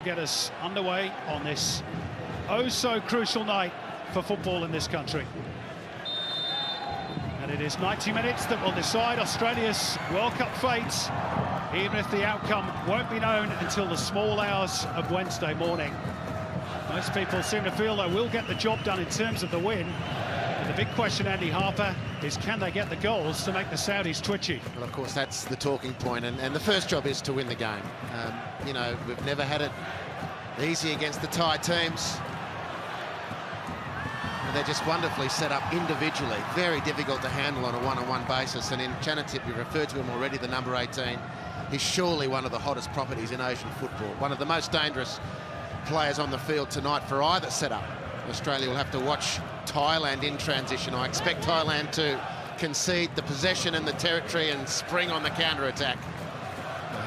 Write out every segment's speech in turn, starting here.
Get us underway on this oh-so-crucial night for football in this country. And it is 90 minutes that will decide Australia's World Cup fate, even if the outcome won't be known until the small hours of Wednesday morning. Most people seem to feel they will get the job done in terms of the win. And the big question, Andy Harper, is can they get the goals to make the Saudis twitchy? Well, of course, that's the talking point, and the first job is to win the game. You know, we've never had it easy against the Thai teams. They're just wonderfully set up individually. Very difficult to handle on a one-on-one basis. And in Tip, you referred to him already, the number 18. He's surely one of the hottest properties in Asian football. One of the most dangerous players on the field tonight for either setup. Australia will have to watch Thailand in transition. I expect Thailand to concede the possession and the territory and spring on the counter-attack.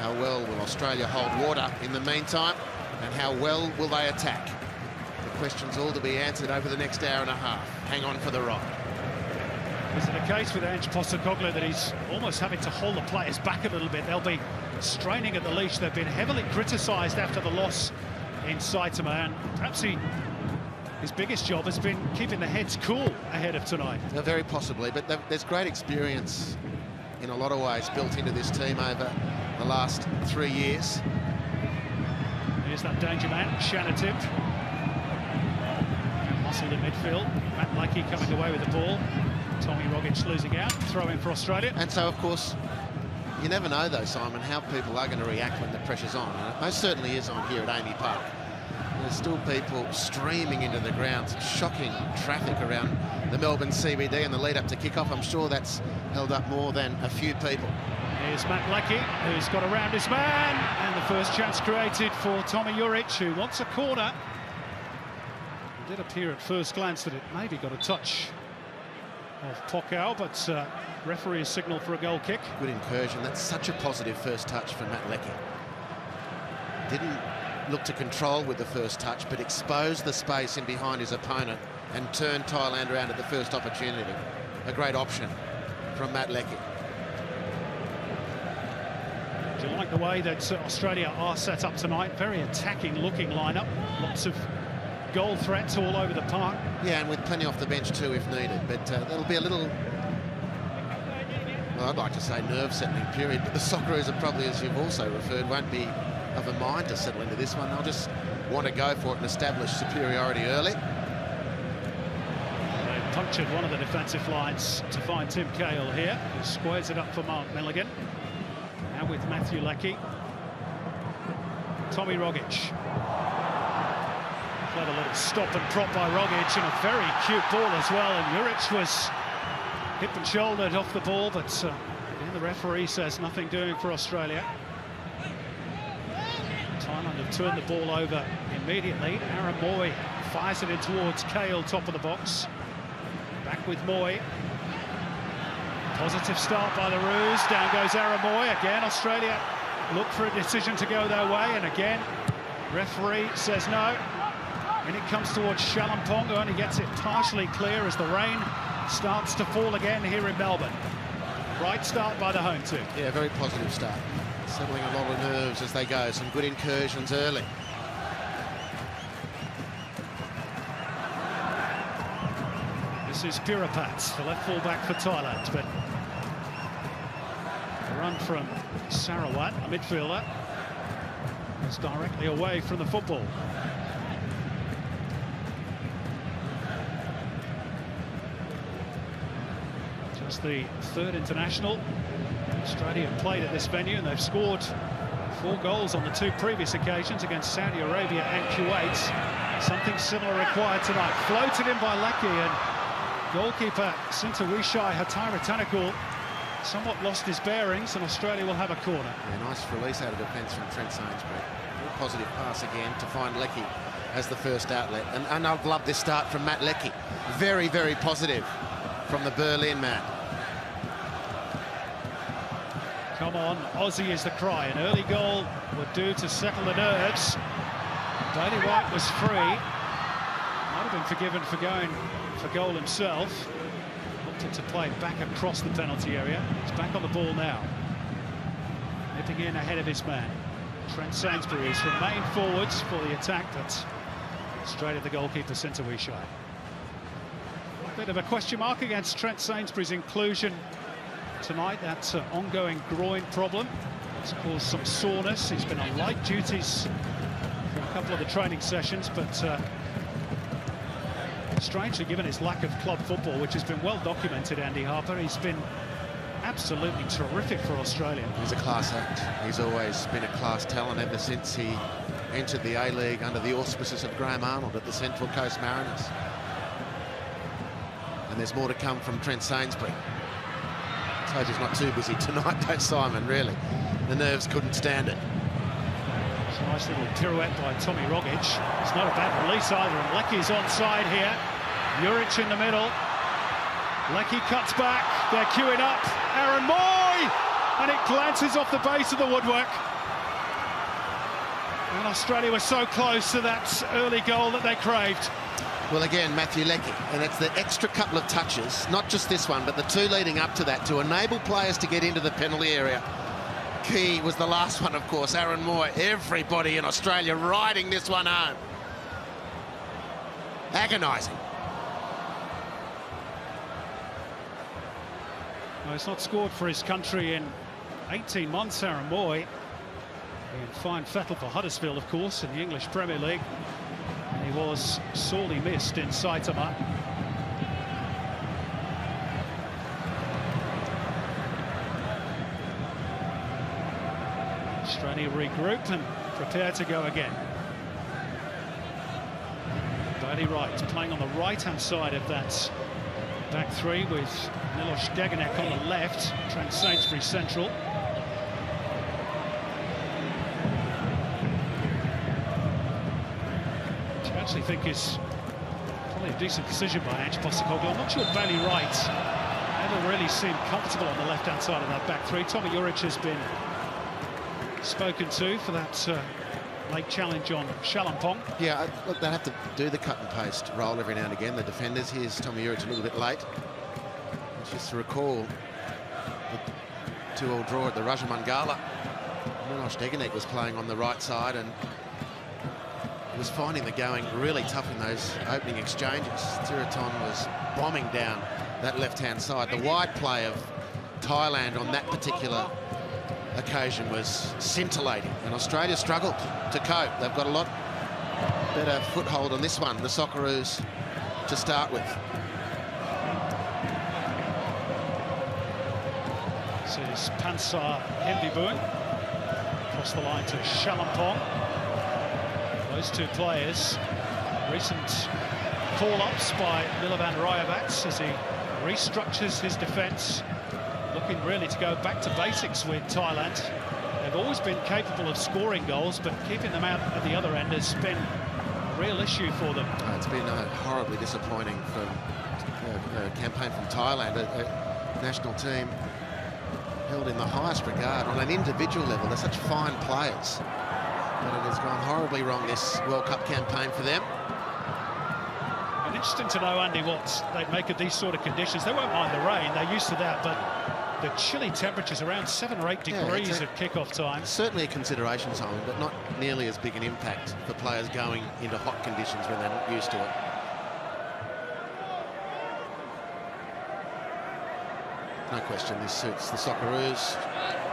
How well will Australia hold water in the meantime, and how well will they attack? The questions all to be answered over the next hour and a half. Hang on for the ride. Is it a case with Ange Postecoglou that he's almost having to hold the players back a little bit? They'll be straining at the leash. They've been heavily criticised after the loss in Saitama, and perhaps his biggest job has been keeping the heads cool ahead of tonight. Very possibly, but there's great experience in a lot of ways built into this team over the last 3 years. Here's that danger man, Tip. Muscled in midfield. Matt Leckie coming away with the ball. Tommy Rogic losing out, throwing for Australia. And so, of course, you never know, though, Simon, how people are going to react when the pressure's on. And it most certainly is on here at Amy Park. There's still people streaming into the ground. Some shocking traffic around the Melbourne CBD in the lead-up to kick-off. I'm sure that's held up more than a few people. Here's Matt Leckie, who's got around his man. And the first chance created for Tommy Juric, who wants a corner. It did appear at first glance that it maybe got a touch of Pocao, but referee has signalled for a goal kick. Good incursion. That's such a positive first touch for Matt Leckie. Didn't look to control with the first touch, but exposed the space in behind his opponent and turned Thailand around at the first opportunity. A great option from Matt Leckie. Do you like the way that Australia are set up tonight? Very attacking looking lineup. Lots of goal threats all over the park. Yeah, and with plenty off the bench too if needed, but that'll be a little, well, I'd like to say nerve-settling period, but the Socceroos are probably, as you've also referred, won't be of a mind to settle into this one. They'll just want to go for it and establish superiority early. They punctured one of the defensive lines to find Tim Cahill here, who squares it up for Mark Milligan. Now with Matthew Leckie. Tommy Rogic. Played a little stop and prop by Rogic, and a very cute ball as well, and Juric was hip and shouldered off the ball, but again, the referee says nothing doing for Australia. Thailand have turned the ball over immediately. Aaron Moy fires it in towards Cahill, top of the box. Back with Moy. Positive start by the Roos. Down goes Aaron Moy. Again, Australia look for a decision to go their way, and again, referee says no. And it comes towards Shalampong, who only gets it partially clear as the rain starts to fall again here in Melbourne. Bright start by the home team. Yeah, very positive start. Settling a lot of nerves as they go. Some good incursions early. This is Pirapat, the left full-back for Thailand, but a run from Sarawat, a midfielder, is directly away from the football. Just the third international Australia have played at this venue, and they've scored 4 goals on the 2 previous occasions against Saudi Arabia and Kuwait. Something similar required tonight. Floated in by Leckie, and goalkeeper Sintawishai Hataratanakul somewhat lost his bearings, and Australia will have a corner. Yeah, nice release out of defence from Trent Sainsbury. Real positive pass again to find Leckie as the first outlet. And I've loved this start from Matt Leckie. Very, very positive from the Berlin man. Come on, Aussie is the cry. An early goal would do to settle the nerves. Bailey White was free. Might have been forgiven for going for goal himself. Looked to play back across the penalty area. He's back on the ball now. Nipping in ahead of his man. Trent Sainsbury has remained forwards for the attack, but straight at the goalkeeper centre we shy. A bit of a question mark against Trent Sainsbury's inclusion tonight. That ongoing groin problem has caused some soreness. He's been on light duties for a couple of the training sessions, but strangely, given his lack of club football, which has been well documented, Andy Harper, he's been absolutely terrific for Australia. He's a class act. He's always been a class talent ever since he entered the A-League under the auspices of Graham Arnold at the Central Coast Mariners. And there's more to come from Trent Sainsbury. I hope he's not too busy tonight, don't Simon, really. The nerves couldn't stand it. It's a nice little pirouette by Tommy Rogic. It's not a bad release either, and Lecky's onside here. Juric in the middle. Lecky cuts back, they're queuing up, Aaron Moy! And it glances off the base of the woodwork. And Australia was so close to that early goal that they craved. Well, again, Matthew Leckie, and it's the extra couple of touches, not just this one, but the two leading up to that, to enable players to get into the penalty area. Key was the last one, of course, Aaron Moy. Everybody in Australia riding this one home. Agonising. Well, he's not scored for his country in 18 months, Aaron Moy. In fine fettle for Huddersfield, of course, in the English Premier League. And he was sorely missed in Saitama. Australia regroup and prepare to go again. Bailey Wright playing on the right-hand side of that back three with Milos Degenek on the left, Trent Sainsbury central. Which I actually think is probably a decent decision by Ange Postecoglou. I'm not sure Bailey Wright ever really seemed comfortable on the left-hand side of that back three. Tommy Juric has been spoken to for that late challenge on Shalampong. Yeah, look, they have to do the cut and paste role every now and again, the defenders. Here's Tommy Juric a little bit late. Just to recall the 2-2 draw at the Rajamangala. Milos Degenek was playing on the right side and was finding the going really tough in those opening exchanges. Tiraton was bombing down that left-hand side. The wide play of Thailand on that particular occasion was scintillating, and Australia struggled to cope. They've got a lot better foothold on this one, the Socceroos, to start with. This is Pansar Hembiboon across the line to Shalampong. Those two players, recent call-ups by Milovan Rajovac as he restructures his defence, looking really to go back to basics with Thailand. They've always been capable of scoring goals, but keeping them out at the other end has been a real issue for them. It's been horribly disappointing from a campaign from Thailand, a national team held in the highest regard on an individual level. They're such fine players, but it has gone horribly wrong this World Cup campaign for them. And interesting to know, Andy, what they'd make of these sort of conditions. They won't mind the rain, they're used to that, but the chilly temperatures around 7 or 8 degrees at kick-off time. Certainly a consideration zone, but not nearly as big an impact for players going into hot conditions when they're not used to it. No question, this suits the Socceroos,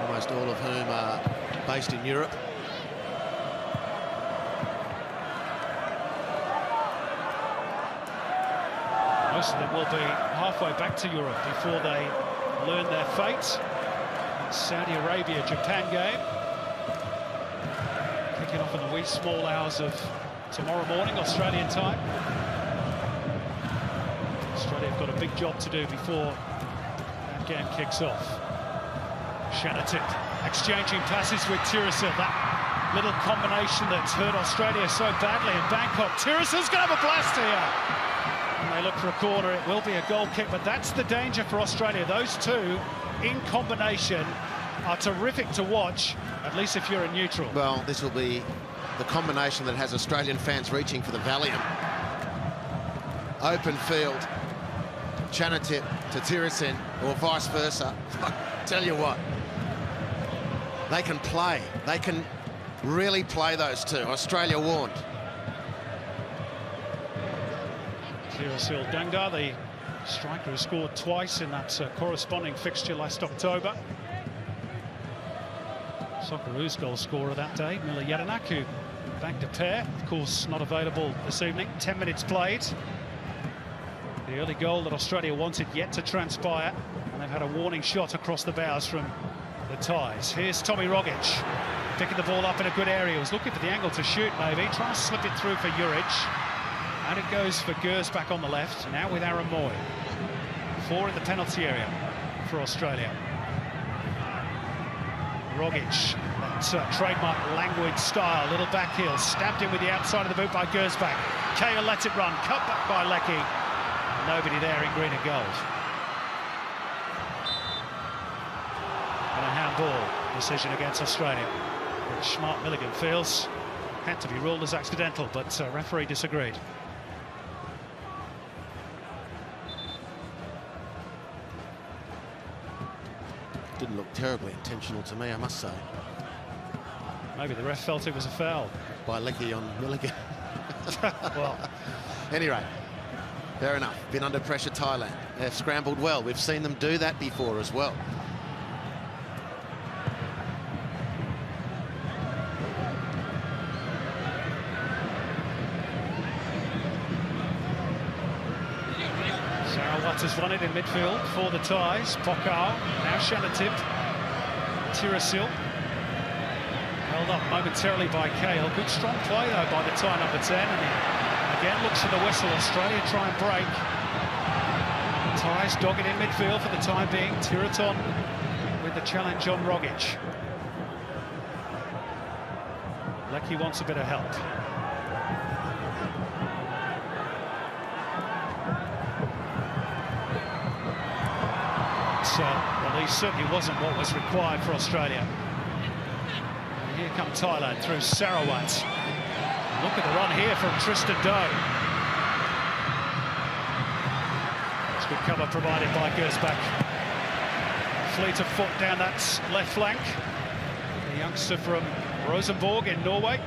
almost all of whom are based in Europe. Most of them will be halfway back to Europe before they learn their fate. Saudi Arabia-Japan game kicking off in the wee small hours of tomorrow morning, Australian time. Australia have got a big job to do before that game kicks off. Shanatit exchanging passes with Tirasa. That little combination that's hurt Australia so badly in Bangkok. Tirasa's going to have a blast here. And they look for a corner. It will be a goal kick, but that's the danger for Australia. Those two in combination are terrific to watch, at least if you're a neutral. Well, this will be the combination that has Australian fans reaching for the Valium. Open field, Chanatip to Tirasin, or vice versa. I tell you what, they can play, they can really play those two. Australia warned. Tirasil Danga, the striker who scored twice in that corresponding fixture last October. Socceroos goal scorer that day, Mila Yadanak, who backed a pair. Of course, not available this evening. 10 minutes played. The early goal that Australia wanted yet to transpire, and they've had a warning shot across the bows from the Thais. Here's Tommy Rogic, picking the ball up in a good area. He was looking for the angle to shoot, maybe. Trying to slip it through for Juric. And it goes for Gersbach on the left, now with Aaron Moy. 4 in the penalty area for Australia. Rogic, that trademark languid style, little back heel, stabbed in with the outside of the boot by Gersbach. Cahill lets it run, cut back by Leckie. Nobody there in green and gold. And a handball decision against Australia, which Mark Milligan feels had to be ruled as accidental, but referee disagreed. Didn't look terribly intentional to me, I must say. Maybe the ref felt it was a foul. By Leckie on Milligan. Well, anyway, fair enough. Been under pressure, Thailand. They've scrambled well. We've seen them do that before as well. Sarawat has won it in midfield for the Thais. Pokao, now Shanatip. Tirasil. Held up momentarily by Cahill. Good strong play though by the Thai number 10. And he again looks for the whistle. Australia try and break. The Thais dog it in midfield for the time being. Tiraton with the challenge on Rogic. Leckie wants a bit of help. Well, he certainly wasn't what was required for Australia. And here come Thailand through Sarawat. Look at the run here from Tristan Doe. It's good cover provided by Gersbach. Fleet of foot down that left flank. The youngster from Rosenborg in Norway.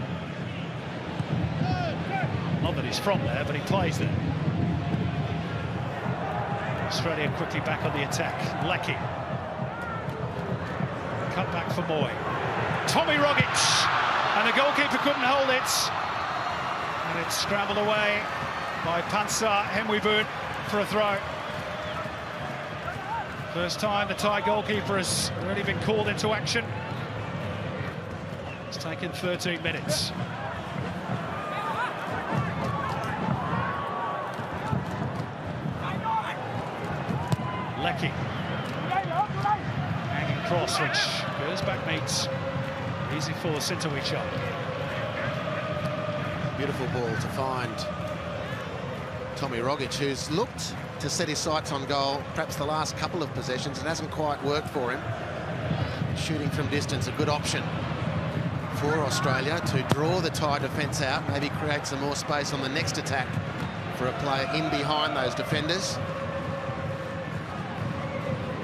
Not that he's from there, but he plays there. Australia quickly back on the attack. Leckie. Cut back for Moy. Tommy Rogic. And the goalkeeper couldn't hold it. And it's scrambled away by Pansar Hemwibun for a throw. First time the Thai goalkeeper has really been called into action. It's taken 13 minutes. Leckie. Hanging cross, which Gersbach meets. Easy force into each other. Beautiful ball to find Tommy Rogic, who's looked to set his sights on goal, perhaps the last couple of possessions. It hasn't quite worked for him. Shooting from distance, a good option for Australia to draw the Thai defence out, maybe create some more space on the next attack for a player in behind those defenders.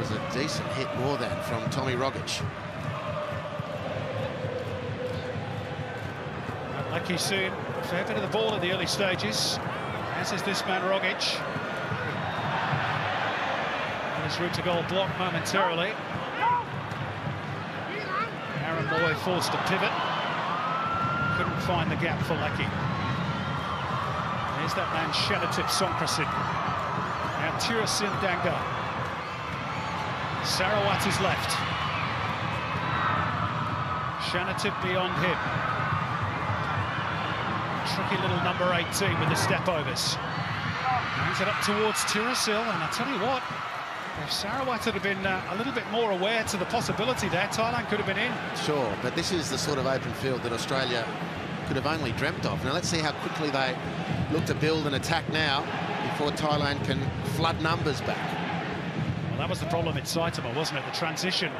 A decent hit more than from Tommy Rogic. Leckie soon, a fair bit of the ball in the early stages, as is this man Rogic. And his route to goal blocked momentarily. Aaron Moy forced to pivot. Couldn't find the gap for Leckie. There's that man Shanatip Songkrasin. Now Tirasil Danga. Sarawat is left. Shanatip beyond him. Tricky little number 18 with the step-overs. Hands it up towards Tirasil, and I tell you what, if Sarawat had been a little bit more aware to the possibility there, Thailand could have been in. Sure, but this is the sort of open field that Australia could have only dreamt of. Now let's see how quickly they look to build an attack now before Thailand can flood numbers back. Well, that was the problem in Saitama, wasn't it? The transition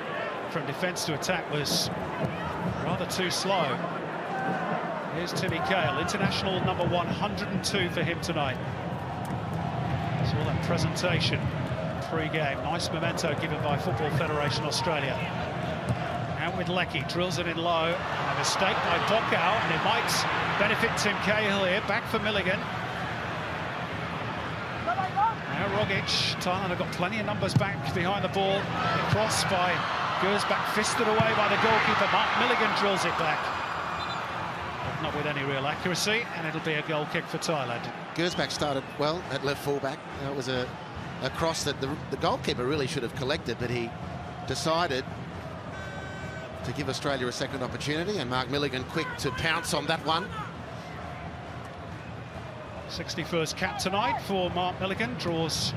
from defence to attack was rather too slow. Here's Timmy Cahill, international number 102 for him tonight. Saw that presentation pre-game. Nice memento given by Football Federation Australia. And with Leckie, drills it in low. And a mistake by Bockow, and it might benefit Tim Cahill here. Back for Milligan. Now Rogic. Thailand have got plenty of numbers back behind the ball. The cross by Gersbach, fisted away by the goalkeeper. Mark Milligan drills it back. But not with any real accuracy, and it'll be a goal kick for Thailand. Gersbach started well at left fullback. It was a cross that the goalkeeper really should have collected, but he decided to give Australia a second opportunity, and Mark Milligan quick to pounce on that one. 61st cap tonight for Mark Milligan, draws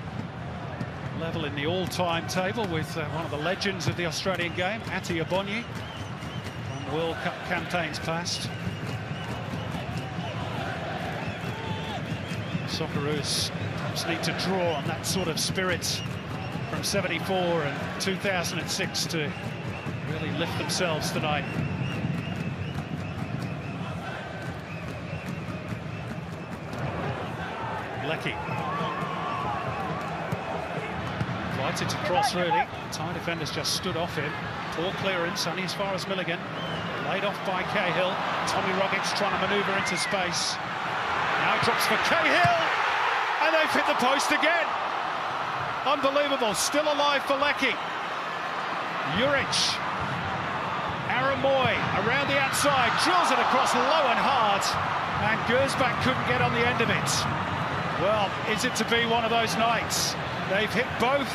level in the all-time table with one of the legends of the Australian game, Ati Abonyi, from World Cup campaigns past. Socceroos perhaps need to draw on that sort of spirit from 74 and 2006 to really lift themselves tonight. Leckie fights it to cross, really. Thai defenders just stood off him. Poor clearance, only as far as Milligan. Laid off by Cahill. Tommy Rogic trying to manoeuvre into space. Now it drops for Cahill, and they've hit the post again. Unbelievable, still alive for Leckie. Juric. Aaron Moy around the outside, drills it across low and hard, and Gersbach couldn't get on the end of it. Well, is it to be one of those nights? They've hit both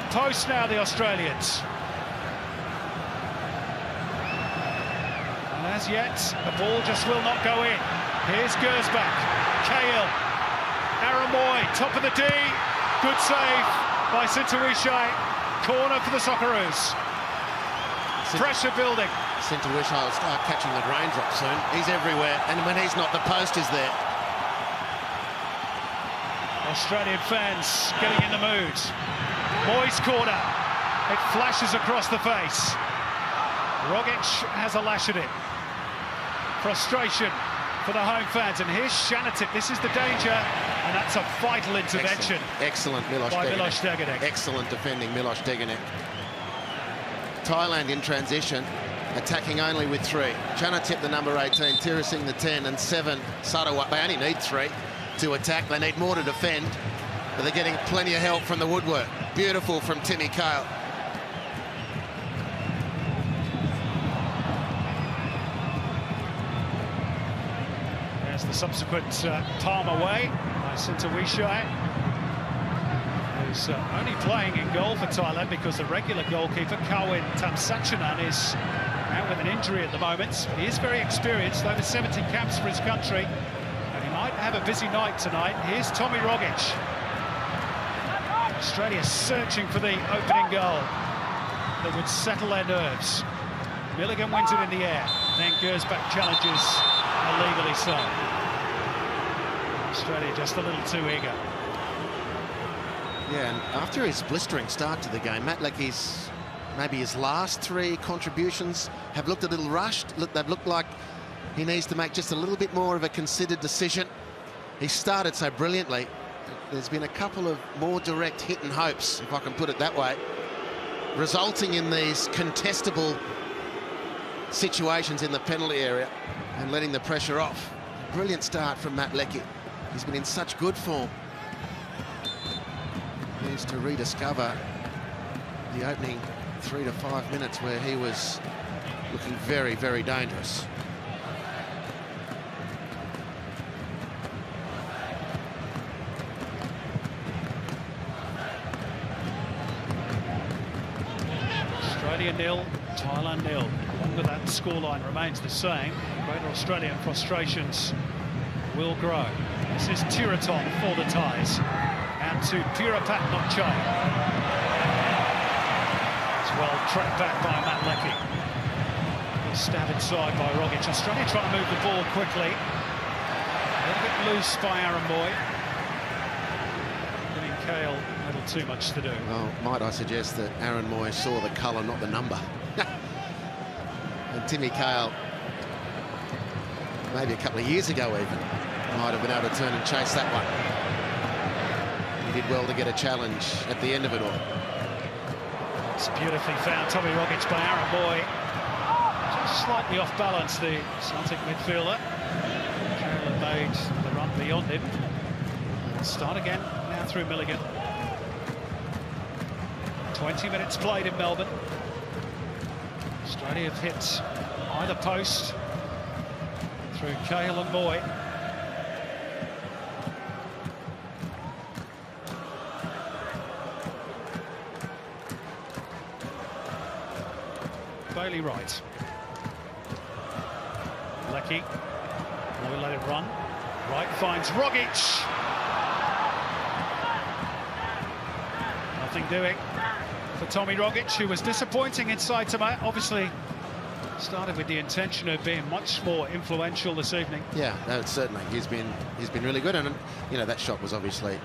posts now, the Australians. And as yet, the ball just will not go in. Here's Gersbach, Cahill, Aaron Moy, top of the D. Good save by Sintuishai. Corner for the Socceroos. Pressure building. Sintuishai will start catching the raindrops soon. He's everywhere, and when he's not, the post is there. Australian fans getting in the mood. Moy's corner. It flashes across the face. Rogic has a lash at it. Frustration for the home fans. And here's Shanatip. This is the danger. And that's a vital intervention. Excellent Miloš Degenek. Excellent defending Miloš Degenek. Thailand in transition, attacking only with 3. Chanatip, the number 18, Tirasing, the 10, and 7, Sarawak. They only need 3 to attack. They need more to defend, but they're getting plenty of help from the woodwork. Beautiful from Timmy Cahill. There's the subsequent palm away by Sintuishai, who's only playing in goal for Thailand because the regular goalkeeper, Kawin Tamsachanan, is out with an injury at the moment. He is very experienced, over 70 caps for his country. Might have a busy night tonight. Here's Tommy Rogic. Australia searching for the opening goal that would settle their nerves. Milligan wins it in the air. Then Gersbach challenges, illegally so. Australia just a little too eager. Yeah, and after his blistering start to the game, Matt Leckie's maybe his last 3 contributions have looked a little rushed. They've looked like he needs to make just a little bit more of a considered decision. He started so brilliantly. There's been a couple of more direct hit and hopes, if I can put it that way, resulting in these contestable situations in the penalty area and letting the pressure off. Brilliant start from Matt Leckie. He's been in such good form. He needs to rediscover the opening 3 to 5 minutes where he was looking very, very dangerous. Australia 0, Thailand 0. Longer that scoreline remains the same, greater Australian frustrations will grow. This is Tiraton for the Thais, and to Purapat Nokchai. It's well tracked back by Matt Leckie. Stab inside by Rogic. Australia trying to move the ball quickly. A little bit loose by Aaron Moy. Giving Cahill a little too much to do. Well, might I suggest that Aaron Moy saw the colour, not the number. And Timmy Cahill, maybe a couple of years ago even, might have been able to turn and chase that one. He did well to get a challenge at the end of it all. It's beautifully found, Tommy Rogic by Aaron Moy. slightly off balance, the Celtic midfielder. Carolan made the run beyond him. Start again now through Milligan. 20 minutes played in Melbourne. Australia have hit either post through Cahill and Moy. Bailey Wright. Lecky. Moy let it run. Wright finds Rogic. Nothing doing for Tommy Rogic, who was disappointing inside tonight. Obviously started with the intention of being much more influential this evening. Yeah, no, certainly he's been really good, and you know that shot was obviously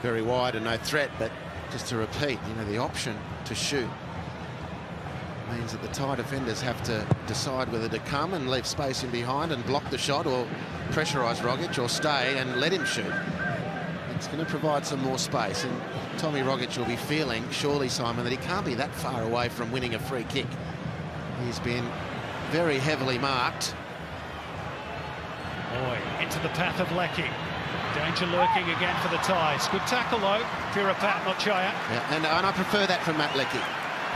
very wide and no threat. But just to repeat, you know, the option to shoot means that the Thai defenders have to decide whether to come and leave space in behind and block the shot, or pressurise Rogic, or stay and let him shoot. It's going to provide some more space, and Tommy Rogic will be feeling, surely, Simon, that he can't be that far away from winning a free kick. He's been very heavily marked. Boy, into the path of Lecky. Danger lurking again for the Thais. Good tackle, though. Pirapat, not Chaya. Yeah, and I prefer that from Matt Lecky,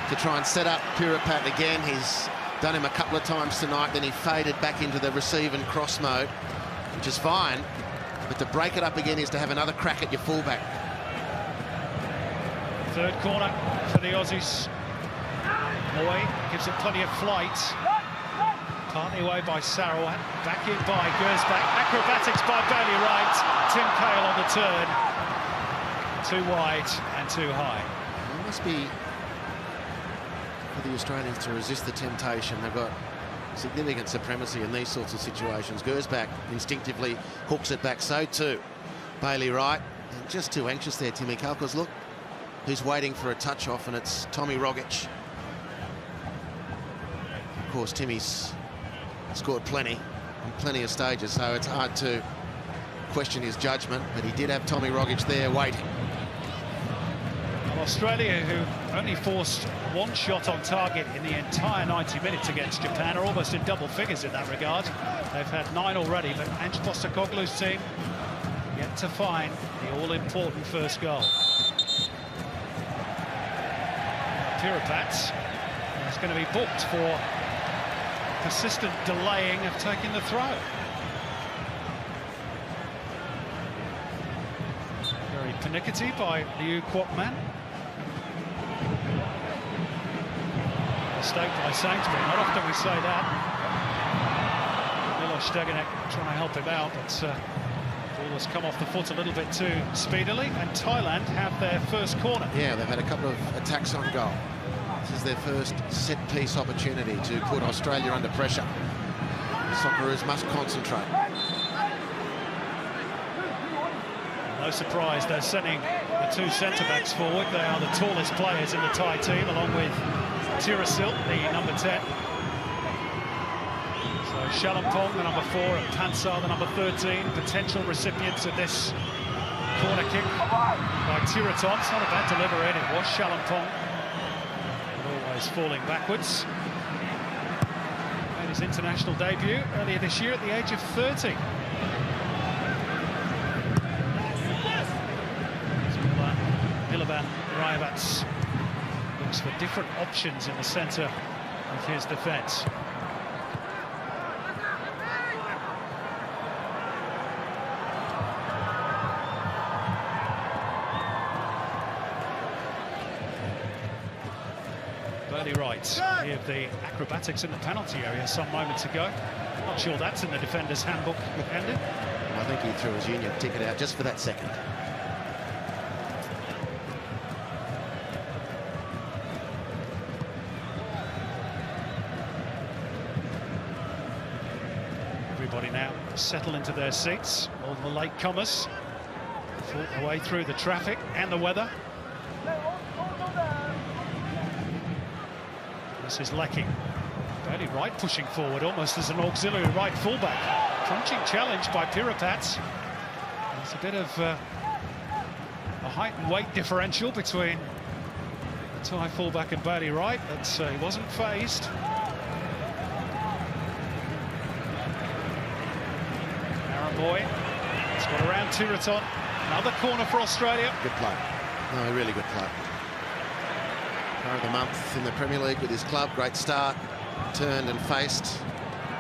to try and set up Pirapat again. He's done him a couple of times tonight, then he faded back into the receive and cross mode, which is fine. But to break it up again is to have another crack at your fullback. Third corner for the Aussies. Moy gives it plenty of flight. Partly away by Sarawat. Back in by Gersbach. Acrobatics by Bailey Wright. Tim Cahill on the turn. Too wide and too high. It must be for the Australians to resist the temptation. They've got significant supremacy in these sorts of situations. Gersbach instinctively hooks it back. So too Bailey Wright. And just too anxious there, Timmy Cahill, because look who's waiting for a touch off, and it's Tommy Rogic. Of course, Timmy's scored plenty on plenty of stages, so it's hard to question his judgment, but he did have Tommy Rogic there waiting. Well, Australia, who only forced one shot on target in the entire 90 minutes against Japan, are almost in double figures in that regard. They've had 9 already, but Ange Postecoglou's team yet to find the all-important first goal. Pirapat is going to be booked for persistent delaying of taking the throw. Very pernickety by Liu Kwok-man. Mistake by Sainsbury. Not often we say that. Milos Steganek trying to help him out, but ball has come off the foot a little bit too speedily, and Thailand have their first corner. Yeah, they've had a couple of attacks on goal. This is their first set-piece opportunity to put Australia under pressure. The Socceroos must concentrate. No surprise, they're sending the 2 centre-backs forward. They are the tallest players in the Thai team, along with Tirasil, the number 10. So Shalampong, the number 4, and Pansar, the number 13, potential recipients of this corner kick by Tiraton. It's not a bad delivery, and it was Shalampong. Always falling backwards. Made his international debut earlier this year at the age of 30. Milovan Rajavac looks for different options in the centre of his defence. Bailey Wright, he of the acrobatics in the penalty area some moments ago. Not sure that's in the defender's handbook, ended. I think he threw his union ticket out just for that second. Everybody now settle into their seats. All the latecomers fought their way through the traffic and the weather. This is Lecky. Bailey Wright pushing forward almost as an auxiliary right fullback. Crunching challenge by Pirapat. There's a bit of a height and weight differential between the Thai fullback and Bailey Wright, but he wasn't phased. Moy. It's got around Tiraton. Another corner for Australia. Good play. No, really good play. Player of the month in the Premier League with his club. Great start. Turned and faced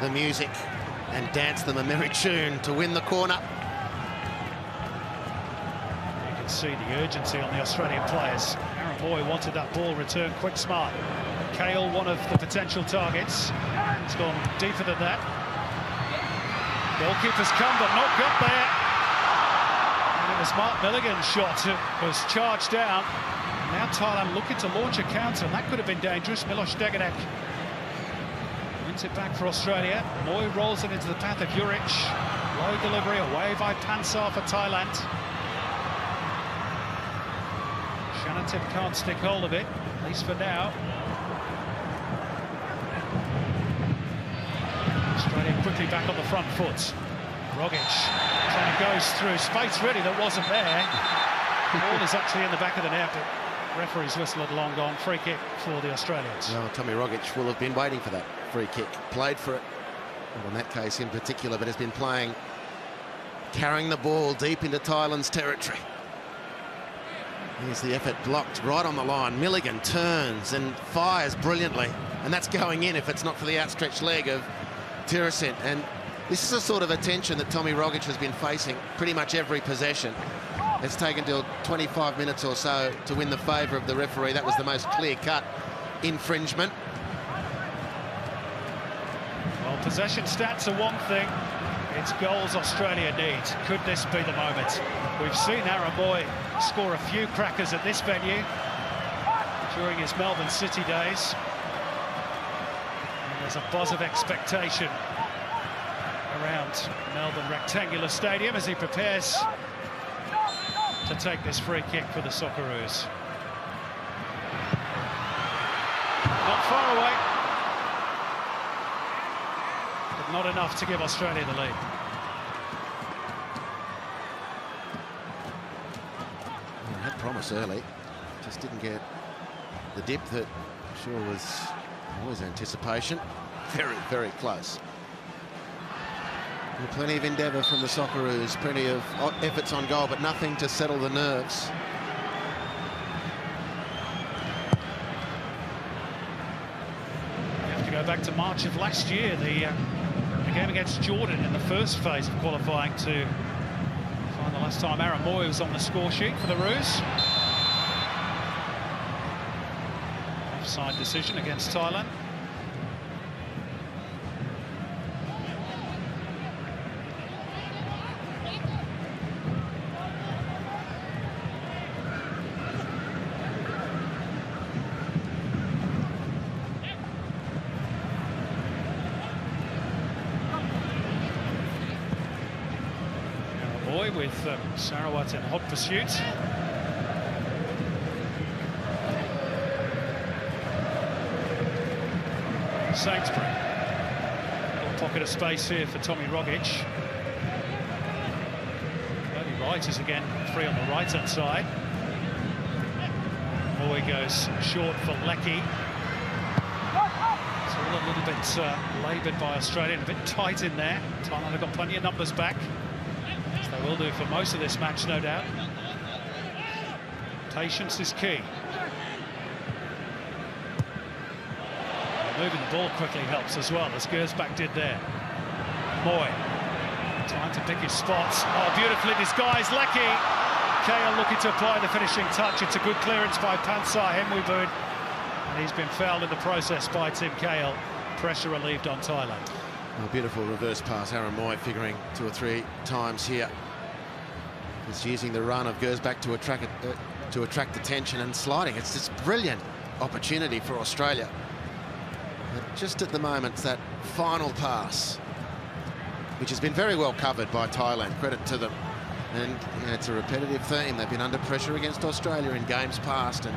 the music and danced them a merry tune to win the corner. You can see the urgency on the Australian players. Aaron Moy wanted that ball returned quick, smart. Kale, one of the potential targets. It's gone deeper than that. Goalkeeper's come, but not got there. And it was Mark Milligan's shot was charged down. Now Thailand looking to launch a counter, and that could have been dangerous. Miloš Degenek wins it back for Australia. Moy rolls it into the path of Juric. Low delivery away by Pansar for Thailand. Shanatip can't stick hold of it, at least for now. Australia quickly back on the front foot. Rogic trying to go through space really that wasn't there. The ball is actually in the back of the net, but referee's whistle had long gone. Free kick for the Australians. Well, Tommy Rogic will have been waiting for that free kick. Played for it, well, in that case in particular, but has been playing, carrying the ball deep into Thailand's territory. Here's the effort blocked right on the line. Milligan turns and fires brilliantly, and that's going in if it's not for the outstretched leg of Tiraton. And this is a sort of a tension that Tommy Rogic has been facing pretty much every possession. It's taken till 25 minutes or so to win the favour of the referee. That was the most clear-cut infringement. Well, possession stats are one thing. It's goals Australia needs. Could this be the moment? We've seen Aaron Moy score a few crackers at this venue during his Melbourne City days. And there's a buzz of expectation around Melbourne Rectangular Stadium as he prepares to take this free kick for the Socceroos. Not far away, but not enough to give Australia the lead. Well, had promise early, just didn't get the dip that I'm sure was always anticipation. Very, very close. And plenty of endeavour from the Socceroos, plenty of efforts on goal, but nothing to settle the nerves. You have to go back to March of last year, the game against Jordan in the first phase of qualifying to find the last time Aaron Moy was on the score sheet for the Roos. Offside decision against Thailand. With Sarawat in hot pursuit. Sainsbury. Little pocket of space here for Tommy Rogic. Early right is again free on the right-hand side. Moy goes short for Leckie. It's all a little bit laboured by Australia, a bit tight in there. Thailand have got plenty of numbers back. They will do for most of this match, no doubt. Patience is key. Moving the ball quickly helps as well, as Gersbach did there. Moy, trying to pick his spots. Oh, beautifully disguised Leckie. Kale looking to apply the finishing touch. It's a good clearance by Pansar Hemwiboon. And he's been fouled in the process by Tim Kale. Pressure relieved on Thailand. A beautiful reverse pass, Aaron Moy figuring 2 or 3 times here. Just using the run of Gersbach to attract attention and sliding. It's this brilliant opportunity for Australia. But just at the moment, that final pass, which has been very well covered by Thailand, credit to them. And you know, it's a repetitive theme. They've been under pressure against Australia in games past, and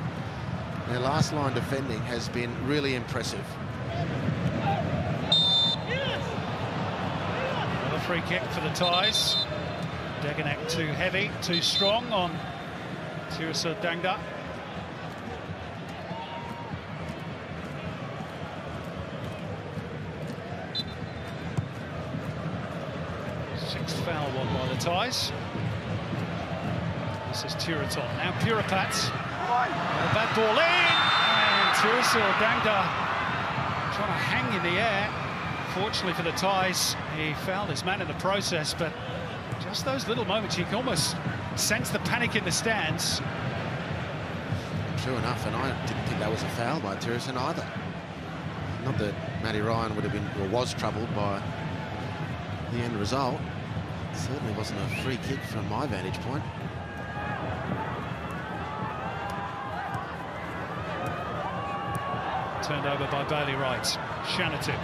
their last line defending has been really impressive. Free kick for the Thais. Degenek too heavy, too strong on Tirasa Dangda. Sixth foul the ties. This is Tiraton. Now Puripat. A bad ball in. And Tirasil Dangda trying to hang in the air. Fortunately for the ties, he fouled his man in the process, but just those little moments, you can almost sense the panic in the stands. True enough, and I didn't think that was a foul by Tirasil either. Not that Matty Ryan would have been, or was troubled by the end result. It certainly wasn't a free kick from my vantage point. Turned over by Bailey Wright. Shanatip.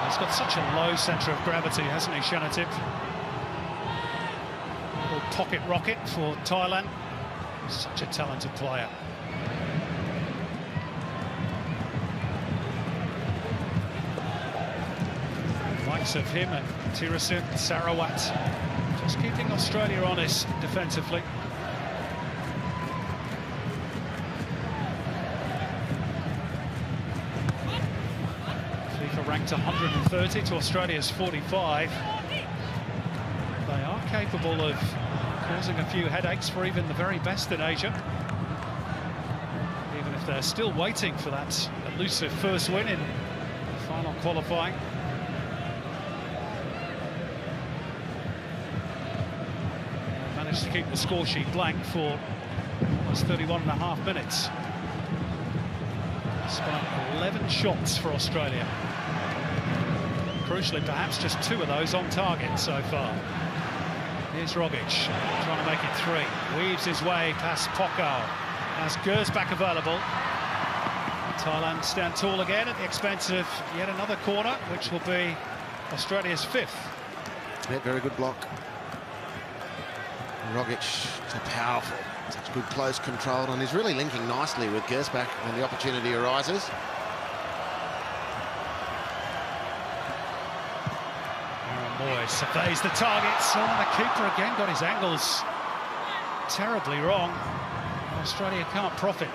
He's got such a low centre of gravity, hasn't he, Shanatip? Little pocket rocket for Thailand. Such a talented player. Likes of him and Tirasil Sarawat just keeping Australia honest defensively. FIFA ranked 130 to Australia's 45. They are capable of causing a few headaches for even the very best in Asia. Even if they're still waiting for that elusive first win in the final qualifying. Managed to keep the score sheet blank for almost 31.5 minutes. Despite 11 shots for Australia. Crucially, perhaps just 2 of those on target so far. Here's Rogic, trying to make it 3. Weaves his way past Pokao. Has Gersbach available. Thailand stand tall again at the expense of yet another corner, which will be Australia's 5th. Yeah, very good block. Rogic, so powerful, such good close control, and he's really linking nicely with Gersbach when the opportunity arises. Surveys the targets. Oh, the keeper again got his angles terribly wrong. Australia can't profit.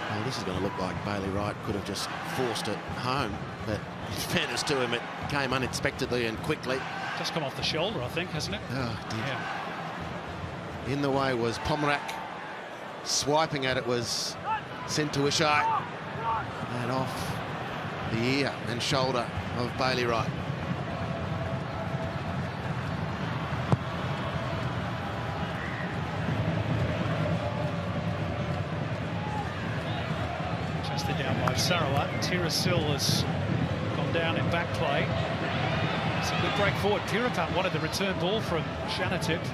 Well, this is going to look like Bailey Wright could have just forced it home, but in fairness to him, it came unexpectedly and quickly. Just come off the shoulder, I think, hasn't it? Oh, it did. Yeah. In the way was Pomrak. Swiping at it was Sintuishai. And off the ear and shoulder of Bailey Wright. Down by Sarawat. Tirasil has gone down in back play. It's a good break forward. Puripat wanted the return ball from Shanatip.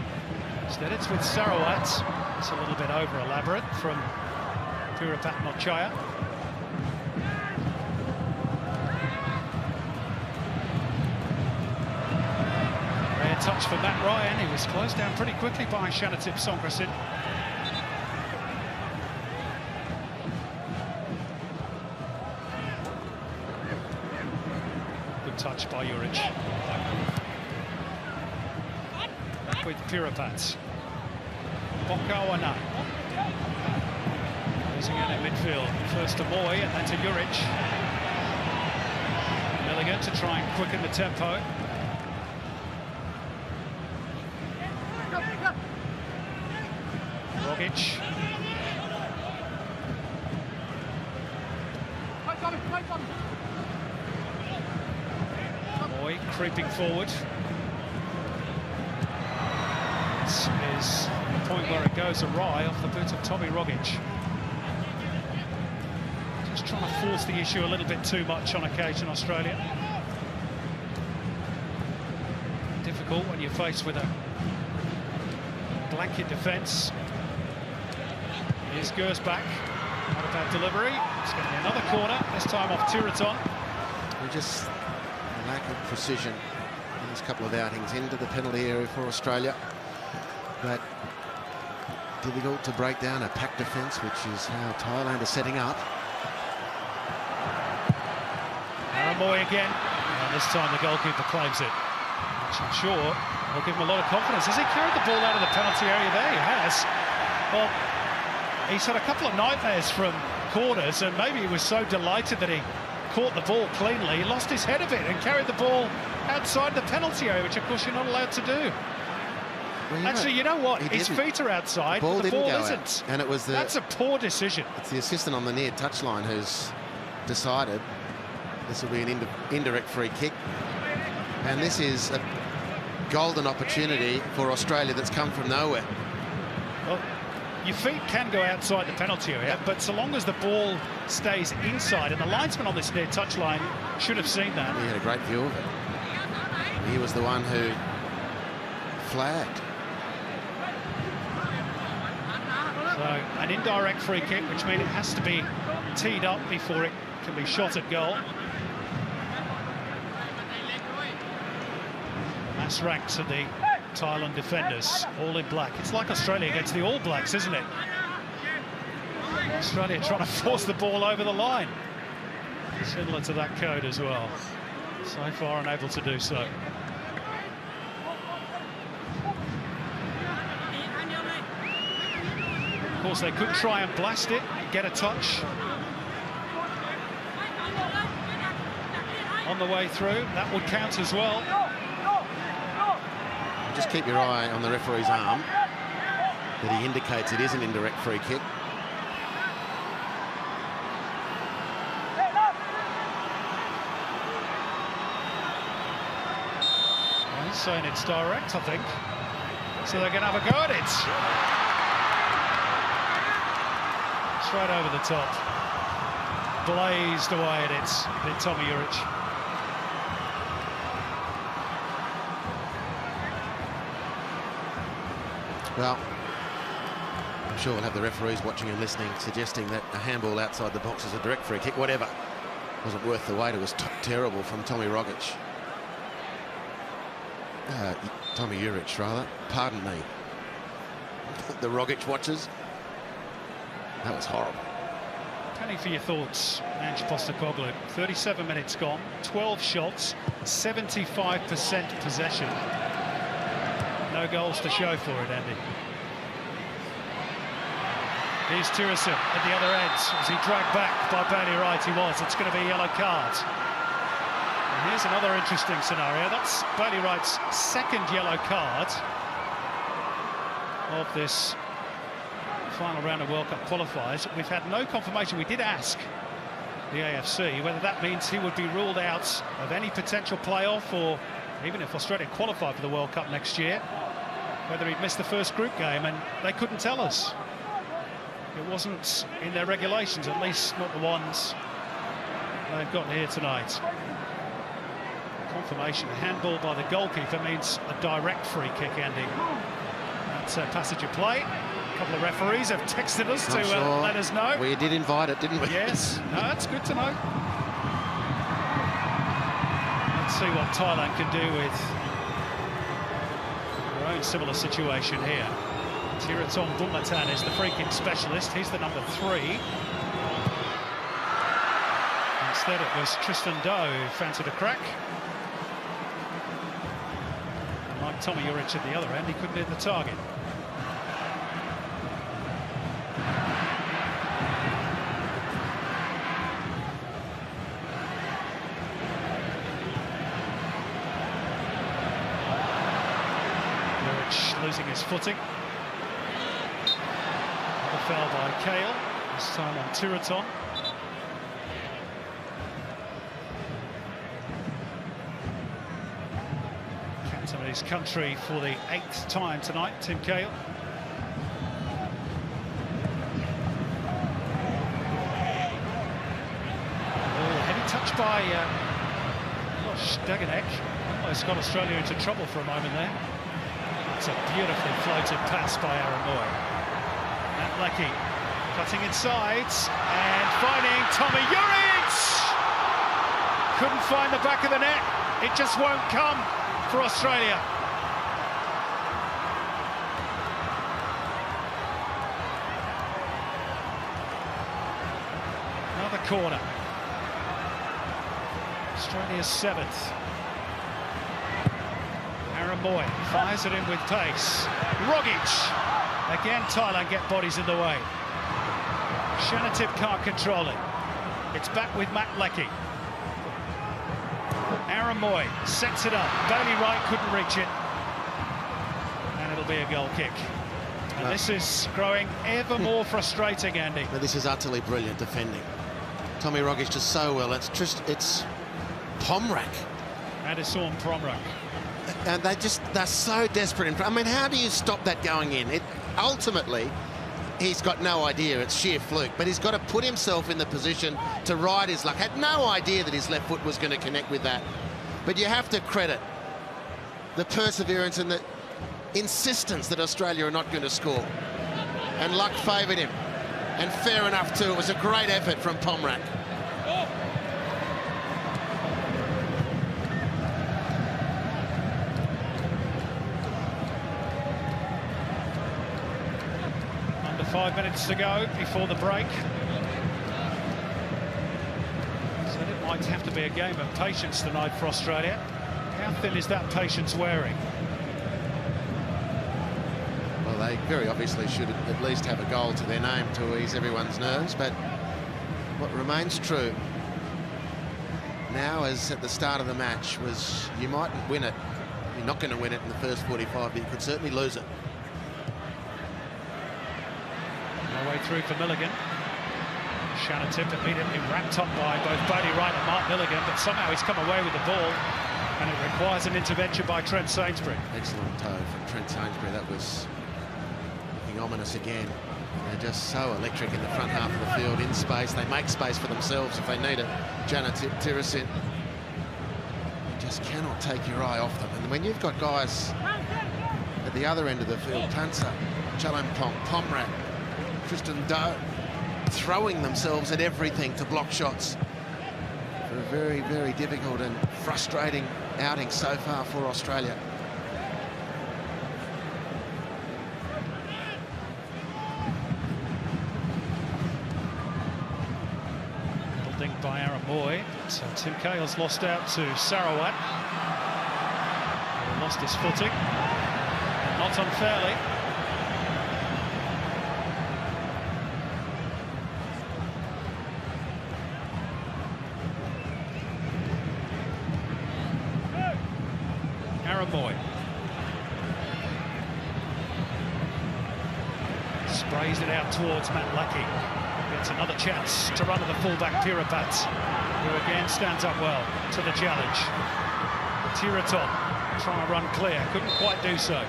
Instead it's with Sarawat. It's a little bit over elaborate from Puripat Nochaya. Rare touch for Matt Ryan. He was closed down pretty quickly by Shanatip Songkrasin. Touch by Juric. Back with Puripat. Bokawana. Losing out in midfield. First to Moy and then to Juric. Milligan to try and quicken the tempo. Rogic. Creeping forward. This is the point where it goes awry off the boot of Tommy Rogic. Just trying to force the issue a little bit too much on occasion, Australia. Difficult when you're faced with a blanket defence. Here's Gersbach. Not a bad delivery. It's going to be another corner, this time off Tiraton. We just lack of precision in this couple of outings into the penalty area for Australia, but difficult to break down a packed defence, which is how Thailand is setting up. Aramoy again, and this time the goalkeeper claims it, which I'm sure will give him a lot of confidence. Has he carried the ball out of the penalty area? There he has. Well, he's had a couple of nightmares from corners, and maybe he was so delighted that he caught the ball cleanly. He lost his head a bit and carried the ball outside the penalty area, which of course you're not allowed to do. Well, actually, you know what? His feet are outside, but the ball isn't. And it was that's a poor decision. It's the assistant on the near touchline who's decided this will be an indirect free kick. And this is a golden opportunity for Australia that's come from nowhere. Well, your feet can go outside the penalty area, but so long as the ball stays inside, and the linesman on this near touchline should have seen that. He had a great view of it. He was the one who flagged. So an indirect free kick, which means it has to be teed up before it can be shot at goal. Mass ranks of the Thailand defenders, all in black. It's like Australia against the All Blacks, isn't it? Australia trying to force the ball over the line. Similar to that code as well. So far unable to do so. Of course, they could try and blast it, get a touch. On the way through, that would count as well. Just keep your eye on the referee's arm, that he indicates it is an indirect free kick. Well, he's saying it's direct, I think. So they're going to have a go at it. Straight over the top. Blazed away at it, did Tommy Juric. Well, I'm sure we'll have the referees watching and listening, suggesting that a handball outside the box is a direct free kick. Whatever. Wasn't worth the wait. It was terrible from Tommy Rogic. Tommy Juric, rather. Pardon me. The Rogic watchers. That was horrible. Penny for your thoughts, Ange Postecoglou. 37 minutes gone, 12 shots, 75% possession. No goals to show for it, Andy. Here's Tirason at the other end. As he dragged back by Bailey Wright, he was. It's going to be a yellow card. And here's another interesting scenario. That's Bailey Wright's second yellow card of this final round of World Cup qualifiers. We've had no confirmation. We did ask the AFC whether that means he would be ruled out of any potential playoff, or even if Australia qualify for the World Cup next year, whether he'd missed the first group game, and they couldn't tell us. It wasn't in their regulations, at least not the ones they've got here tonight. Confirmation, handball by the goalkeeper means a direct free kick, Andy. That's a passage of play. A couple of referees have texted us to let us know. We did invite it, didn't we? Yes, no, that's good to know. Let's see what Thailand can do with their own similar situation here. Tiraton Bumatan is the free kick specialist. He's the number 3. Instead, it was Tristan Doe who fancied a crack. And like Tommy Juric at the other end, he couldn't hit the target. Juric losing his footing. Foul by Kale, this time on Tiraton. Captain of his country for the 8th time tonight, Tim Kale. Oh, heavy touch by Dagenek. Almost got Australia into trouble for a moment there. That's a beautifully floated pass by Aaron Moy. Lecky cutting inside and finding Tommy Juric. Couldn't find the back of the net. It just won't come for Australia. Another corner. Australia's 7th. Aaron Moy fires it in with pace. Rogic. Again, Thailand get bodies in the way. Shanatip can't control it. It's back with Matt Leckie. Aaron Moy sets it up. Bailey Wright couldn't reach it. And it'll be a goal kick. And this is growing ever more frustrating, Andy. But this is utterly brilliant defending. Tommy Rogic does so well. It's Pomrak. Addison Pomrak. And they're so desperate. I mean, how do you stop that going in? Ultimately, he's got no idea. It's sheer fluke. But he's got to put himself in the position to ride his luck. Had no idea that his left foot was going to connect with that. But you have to credit the perseverance and the insistence that Australia are not going to score. And luck favoured him. And fair enough, too. It was a great effort from Pomrak. Under 5 minutes to go before the break. So it might have to be a game of patience tonight for Australia. How thin is that patience wearing? Well, they very obviously should at least have a goal to their name to ease everyone's nerves, but what remains true now, as at the start of the match, was you mightn't win it. You're not going to win it in the first 45, but you could certainly lose it. No way through for Milligan. Shannon Tip immediately wrapped up by both Bailey Wright and Mark Milligan, but somehow he's come away with the ball, and it requires an intervention by Trent Sainsbury. Excellent toe from Trent Sainsbury. That was looking ominous again. They're just so electric in the front half of the field, in space. They make space for themselves if they need it. Janet Tirasin, you just cannot take your eye off them. And when you've got guys at the other end of the field, Pansa, Chalampong, Pomrat, Tristan Doe, throwing themselves at everything to block shots. For a very, very difficult and frustrating outing so far for Australia. By Aaron Moy. So Tim Cahill's lost out to Sarawat. He lost his footing, and not unfairly. Aaron Moy sprays it out towards Matt Lucky. Gets another chance to run to the fullback, Pirapat, who again stands up well to the challenge. Tiraton trying to run clear, couldn't quite do so. And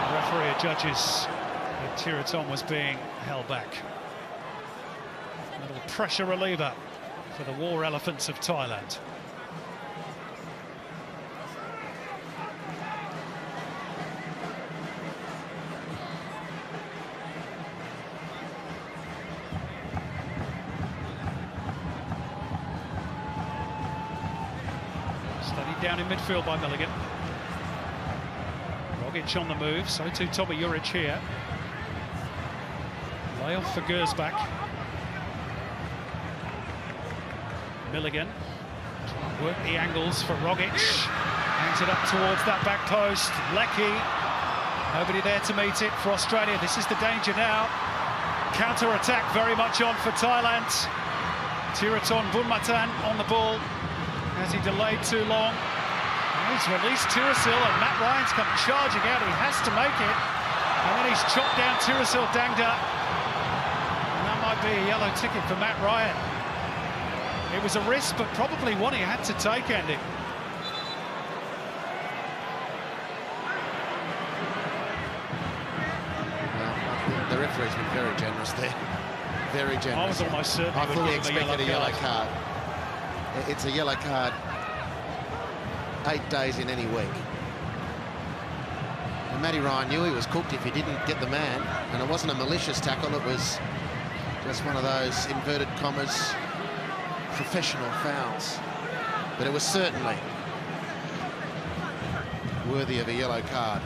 the referee adjudges that Tiraton was being held back. A little pressure reliever for the War Elephants of Thailand. Down in midfield by Milligan. Rogic on the move, so too Tommy Juric here. Lay off for Gersbach. Milligan trying to work the angles for Rogic. Hangs it up towards that back post. Leckie, nobody there to meet it for Australia. This is the danger now. Counter-attack very much on for Thailand. Tiraton Bunmatan on the ball. Has he delayed too long? He's released Tirasil, and Matt Ryan's come charging out. He has to make it. And then he's chopped down Tirasil Dangda. And that might be a yellow ticket for Matt Ryan. It was a risk, but probably one he had to take, Andy. Well, the referee's been very generous there. Very generous. I was almost certain I fully expected a yellow card. It's a yellow card 8 days in any week. And Matty Ryan knew he was cooked if he didn't get the man, and it wasn't a malicious tackle, it was just one of those inverted commas professional fouls. But it was certainly worthy of a yellow card.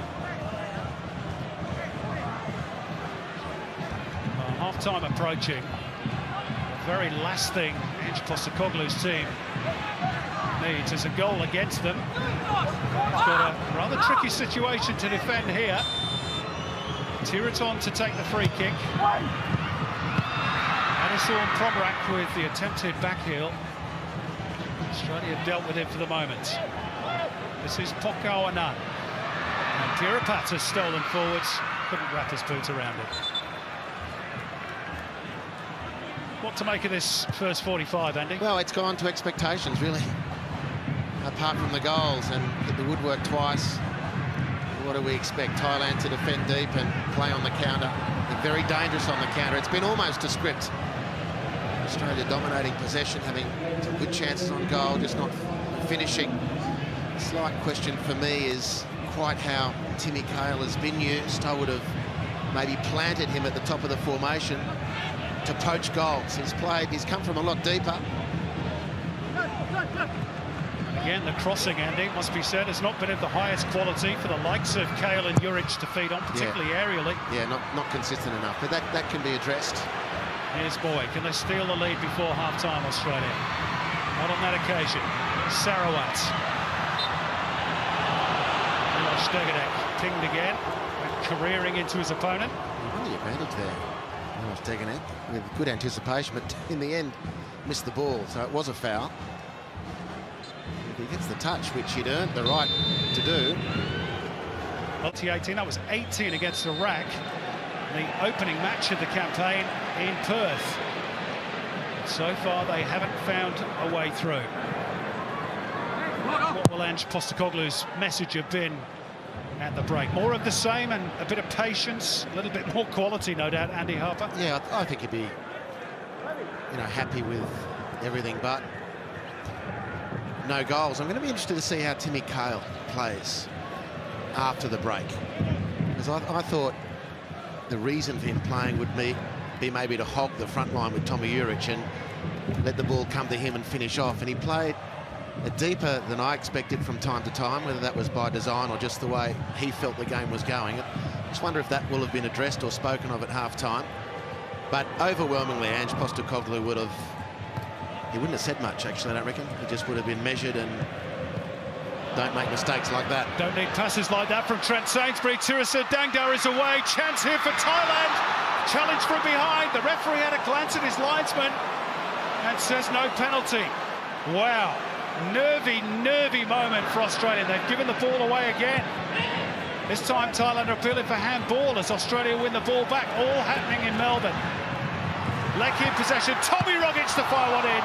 Half-time approaching. The very last thing Ange Postecoglou's team needs is a goal against them. He's got a rather tricky situation to defend here. Tiraton to take the free kick. Addison Pomrak with the attempted back heel. Australia have dealt with him for the moment. This is Pokawana. And Pirapat has stolen forwards. Couldn't wrap his boot around it. What to make of this first 45, Andy? Well, it's gone to expectations, really. Apart from the goals and hit the woodwork twice. What do we expect? Thailand to defend deep and play on the counter. They're very dangerous on the counter. It's been almost a script. Australia dominating possession, having some good chances on goal, just not finishing. A slight question for me is quite how Timmy Cahill has been used. I would have maybe planted him at the top of the formation to poach goals. He's come from a lot deeper. Again, the crossing, Andy, must be said, has not been of the highest quality for the likes of Cahill and Juric to feed on, particularly aerially. Yeah, not consistent enough, but that can be addressed. Here's Boy. Can they steal the lead before half-time, Australia? Not on that occasion. Sarawat. Stegenek pinged again, went careering into his opponent. Really advantage there. Stegenek with good anticipation, but in the end missed the ball, so it was a foul. If he gets the touch, which he'd earned the right to do. Multi-18, that was 18 against Iraq, the opening match of the campaign in Perth. So far, they haven't found a way through. What will Ange Postecoglou's message have been at the break? More of the same and a bit of patience, a little bit more quality, no doubt, Andy Harper? Yeah, I think he'd be, happy with everything but no goals. I'm going to be interested to see how Timmy Cahill plays after the break. Because I thought the reason for him playing would be maybe to hog the front line with Tommy Juric and let the ball come to him and finish off. And he played deeper than I expected from time to time, whether that was by design or just the way he felt the game was going. I just wonder if that will have been addressed or spoken of at half-time. But overwhelmingly, Ange Postecoglou wouldn't have said much, actually, I don't reckon. He just would have been measured and don't make mistakes like that. Don't need passes like that from Trent Sainsbury. Tirasa Dangdar is away. Chance here for Thailand. Challenge from behind. The referee had a glance at his linesman and says no penalty. Wow. Nervy moment for Australia. They've given the ball away again. This time Thailand are appealing for handball as Australia win the ball back. All happening in Melbourne. Lecky in possession. Tommy Rogic to fire one in.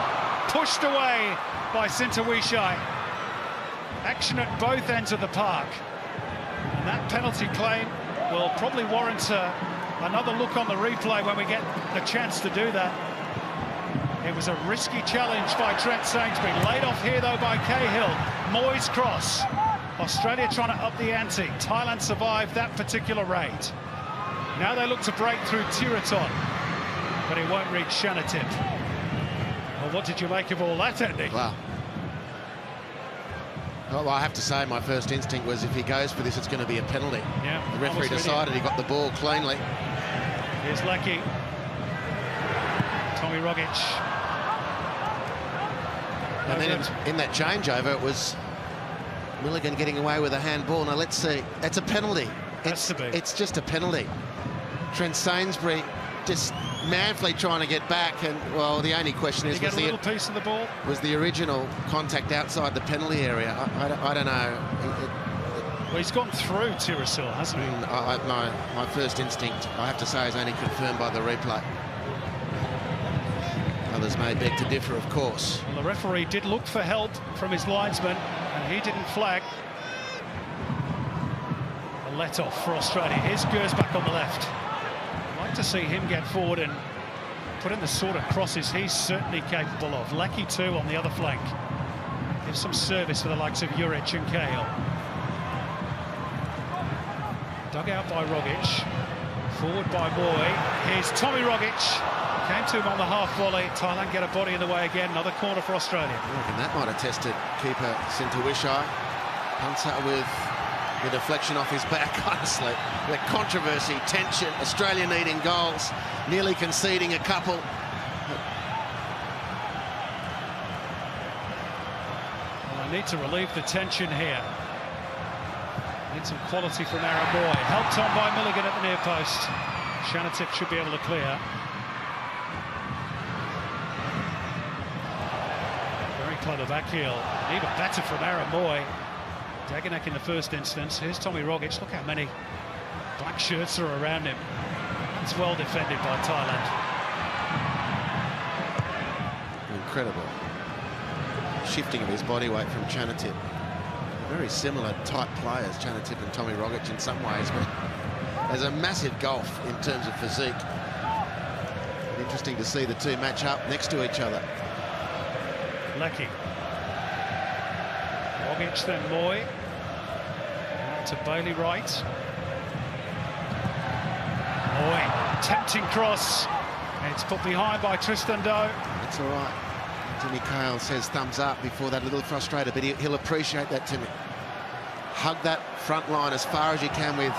Pushed away by Sintawishai. Action at both ends of the park. And that penalty claim will probably warrant another look on the replay when we get the chance to do that. It was a risky challenge by Trent Sainsbury. Laid off here, though, by Cahill. Moyes cross. Australia trying to up the ante. Thailand survived that particular raid. Now they look to break through Tiraton, but it won't reach Shanatip. Well, what did you make of all that, Andy? Wow. Well, I have to say, my first instinct was if he goes for this, it's going to be a penalty. Yeah, the referee decided he got the ball cleanly. Here's Lecky. Tommy Rogic. And then in that changeover, it was Milligan getting away with a handball. Now, let's see. That's a penalty. It's just a penalty. Trent Sainsbury just manfully trying to get back, and well, the only question is, was a little piece of the ball? Was the original contact outside the penalty area? I don't know. Well, he's gone through Tirasil, hasn't he? My first instinct, I have to say, is only confirmed by the replay. Others may beg to differ, of course. Well, the referee did look for help from his linesman, and he didn't flag. A let-off for Australia. Here's Gersbach on the left. I'd like to see him get forward and put in the sort of crosses he's certainly capable of. Lecky too on the other flank. Give some service for the likes of Juric and Cahill. Dug out by Rogic. Forward by Boy. Here's Tommy Rogic. Came to him on the half volley. Thailand get a body in the way again. Another corner for Australia. I reckon that might have tested keeper Sintawishai. Punter with the deflection off his back, honestly. The controversy, tension, Australia needing goals, nearly conceding a couple. Well, I need to relieve the tension here. Need some quality from Aaron Boy. Helped on by Milligan at the near post. Shanatip should be able to clear. Very play the back heel. Even better from Aaron Moy. Dagenek in the first instance. Here's Tommy Rogic. Look how many black shirts are around him. That's well defended by Thailand. Incredible. Shifting of his body weight from Chanatip. Very similar type players, Chanatip and Tommy Rogic in some ways, but there's a massive gulf in terms of physique. Interesting to see the two match up next to each other. Lecky. Rogic, then Moy. To Bailey Wright. Moy, tempting cross. It's put behind by Tristan Doe. That's all right. Timmy Cale says thumbs up before that, a little frustrated, but he'll appreciate that, Timmy. Hug that front line as far as you can with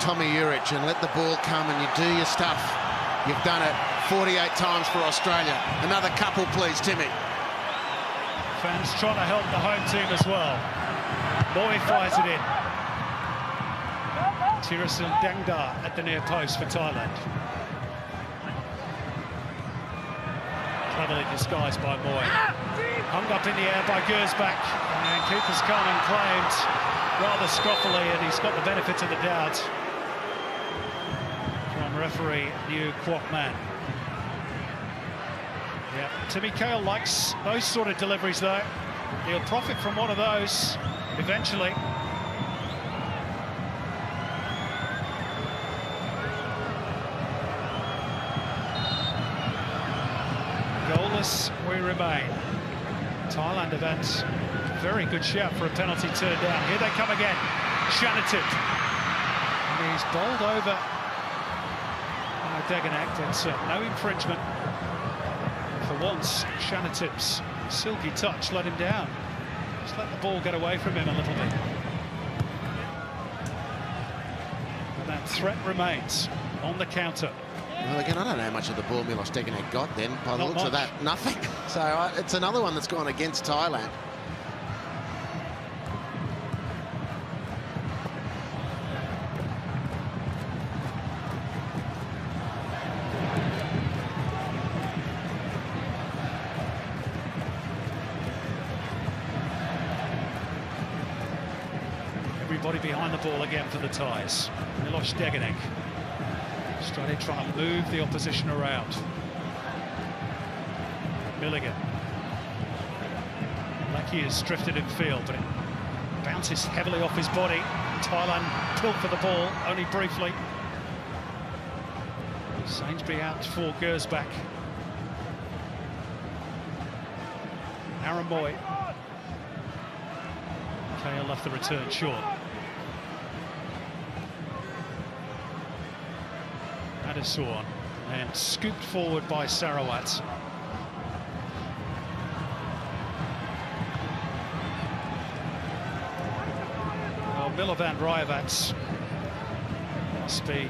Tommy Urich and let the ball come and you do your stuff. You've done it 48 times for Australia. Another couple, please, Timmy. Fans trying to help the home team as well. Moy fires it in. Tirasil Dangdar at the near post for Thailand. Cleverly disguised by Moy. Hung up in the air by Gersbach. And keeper's come and claimed rather scoffily, and he's got the benefit of the doubt from referee New Kwok Man. Yeah, Timmy Cale likes those sort of deliveries though. He'll profit from one of those eventually. Goalless we remain. Thailand have had a very good shout for a penalty turned down. Here they come again. Chanatip. And he's bowled over Dagenek, but no infringement. For once, Chanatip's silky touch let him down. Just let the ball get away from him a little bit. And that threat remains on the counter. Well, again, I don't know how much of the ball Milos Dagenek got then. By the looks of that, nothing. So it's another one that's gone against Thailand. Everybody behind the ball again for the Thais. Milos Dagenek. Australia trying to move the opposition around. Milligan. Lecky has drifted in field, but it bounces heavily off his body. Thailand pilfer the ball, only briefly. Sainsbury out for Gersbach. Aaron Moy. Kale left the return short. Adeswan and scooped forward by Sarawat. Well, Milovan Rajovac must be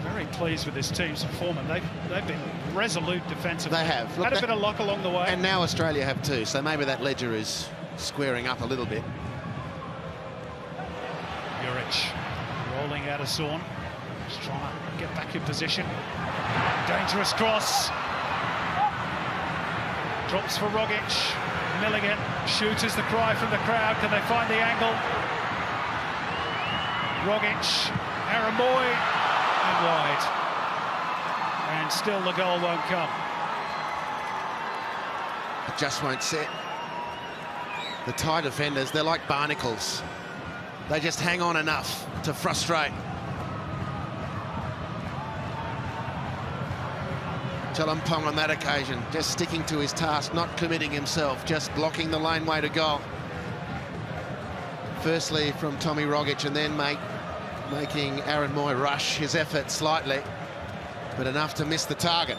very pleased with this team's performance. They've been resolute defensively. They have. Look, had a bit of luck along the way. And now Australia have too, so maybe that ledger is squaring up a little bit. Urich rolling Adeswan. Just trying to get back in position. Dangerous cross. Drops for Rogic. Milligan. Shooters the cry from the crowd. Can they find the angle? Rogic. Aaron Moy. And wide. And still the goal won't come. It just won't set. The Thai defenders, they're like barnacles. They just hang on enough to frustrate. Chalampong on that occasion, just sticking to his task, not committing himself, just blocking the laneway to goal. Firstly from Tommy Rogic, and then making Aaron Moy rush his effort slightly, but enough to miss the target.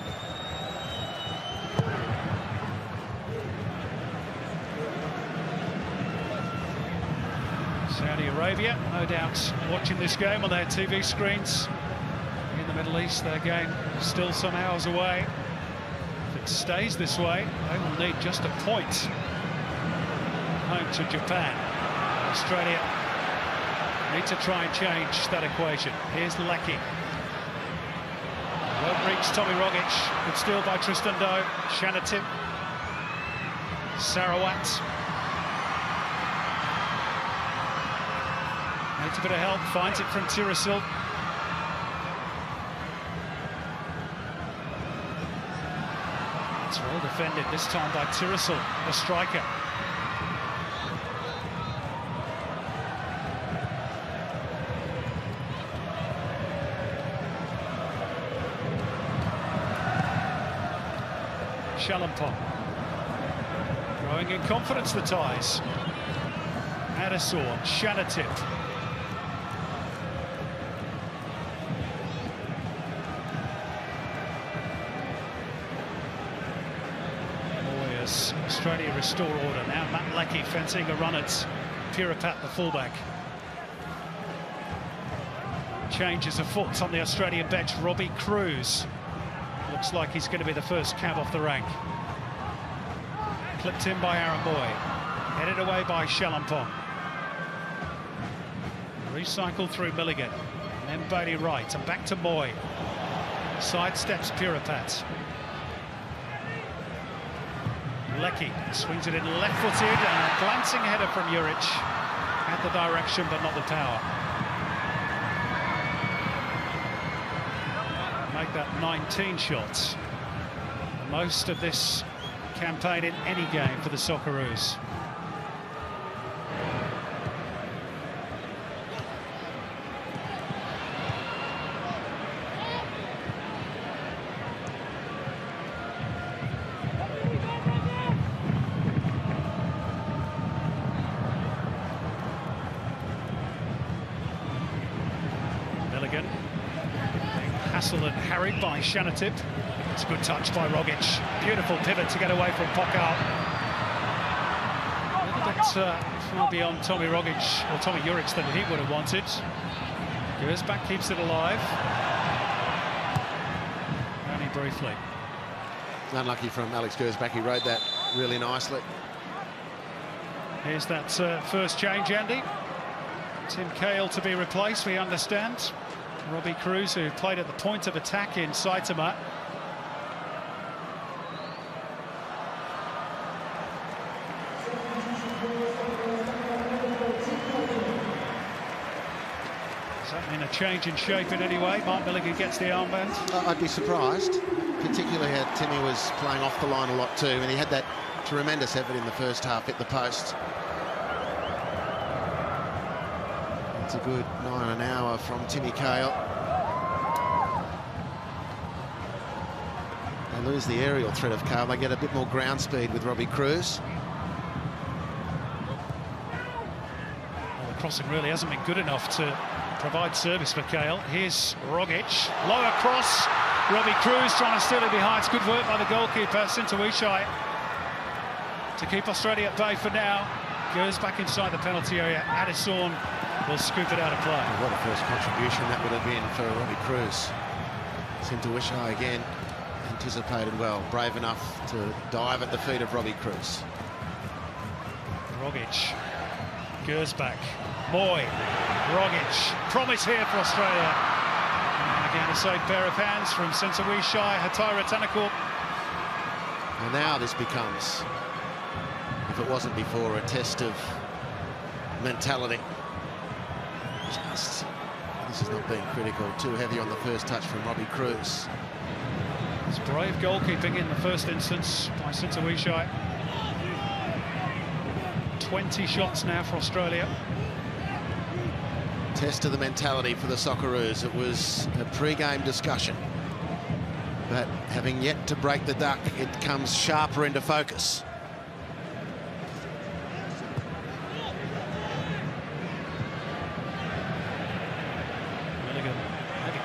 Saudi Arabia, no doubt, watching this game on their TV screens. In the Middle East, their game still some hours away. If it stays this way, they will need just a point home to Japan. Australia need to try and change that equation. Here's Lecky. Won't reach Tommy Rogic. Good steal by Tristan Doe. Chanatip. Sarawat. Needs a bit of help, finds it from Tirasil. It's well defended this time by Tirasil, the striker. Shalampong. Growing in confidence, the ties. Adesor, Shanatip. Warriors, Australia restore order. Now Matt Leckie fencing a run at Pirapat, the fullback. Changes afoot on the Australian bench. Robbie Cruz. Looks like he's going to be the first cab off the rank. Clipped in by Aaron Boy. Headed away by Shalampong. Recycled through Milligan. And then Bailey right and back to Moy. Sidesteps Pirapat. Leckie swings it in left-footed and a glancing header from Juric. Had the direction but not the power. Make that 19 shots. Most of this campaign in any game for the Socceroos. Milligan hassled and harried by Shanatip. It's a good touch by Rogic. Beautiful pivot to get away from Pokal. A little bit far beyond Tommy Rogic or Tommy Juric than he would have wanted. Gersbach keeps it alive. Only briefly. Unlucky from Alex Gersbach, he rode that really nicely. Here's that first change, Andy. Tim Cahill to be replaced, we understand. Robbie Cruz, who played at the point of attack in Saitama. Does that mean a change in shape in any way? Mark Milligan gets the armband. I'd be surprised, particularly how Timmy was playing off the line a lot too, and he had that tremendous effort in the first half at the post. It's a good 9 an hour from Timmy Cahill. They lose the aerial threat of Cahill. They get a bit more ground speed with Robbie Cruz. Well, the crossing really hasn't been good enough to provide service for Cahill. Here's Rogic. Lower cross. Robbie Cruz trying to steal it behind. It's good work by the goalkeeper, Sintuishai, to keep Australia at bay for now. Gersbach inside the penalty area. Addison will scoop it out of play. Oh, what a first contribution that would have been for Robbie Cruz. Sintuishai again anticipated well, brave enough to dive at the feet of Robbie Cruz. Rogic, Gersbach, Moy, Rogic. Promise here for Australia. And again, a safe pair of hands from Sintuishai, Hatira Tanakul. And now this becomes, if it wasn't before, a test of mentality. Just, this is not being critical. Too heavy on the first touch from Robbie Cruz. It's brave goalkeeping in the first instance by Sintuishai. 20 shots now for Australia. Test of the mentality for the Socceroos. It was a pre-game discussion, but having yet to break the duck, it comes sharper into focus.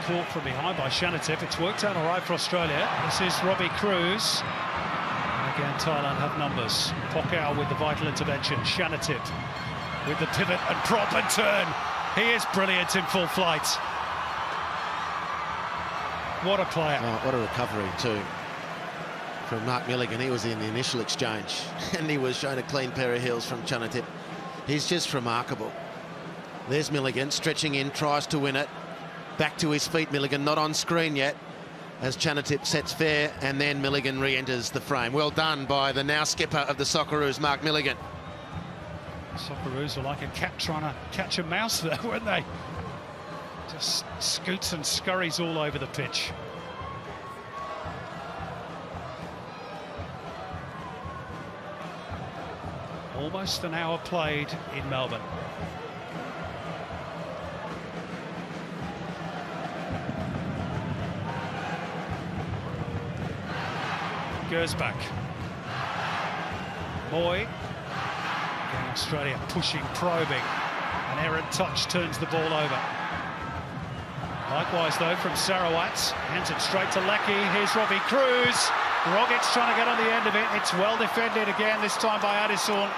Caught from behind by Shanatip. It's worked out all right for Australia. This is Robbie Cruz. And again, Thailand have numbers. Pokal with the vital intervention. Shanatip with the pivot and prop and turn. He is brilliant in full flight. What a player. Oh, what a recovery too from Mark Milligan. He was in the initial exchange and he was shown a clean pair of heels from Shanatip. He's just remarkable. There's Milligan stretching in, tries to win it. Back to his feet, Milligan, not on screen yet. as Chanatip sets fair, and then Milligan re-enters the frame. Well done by the now skipper of the Socceroos, Mark Milligan. Socceroos were like a cat trying to catch a mouse there, weren't they? Just scoots and scurries all over the pitch. Almost an hour played in Melbourne. Gersbach. Moy. Again, Australia pushing, probing. An errant touch turns the ball over. Likewise, though, from Sarawat. Hands it straight to Lecky. Here's Robbie Cruz. Rogic trying to get on the end of it. It's well defended again, this time by Addison.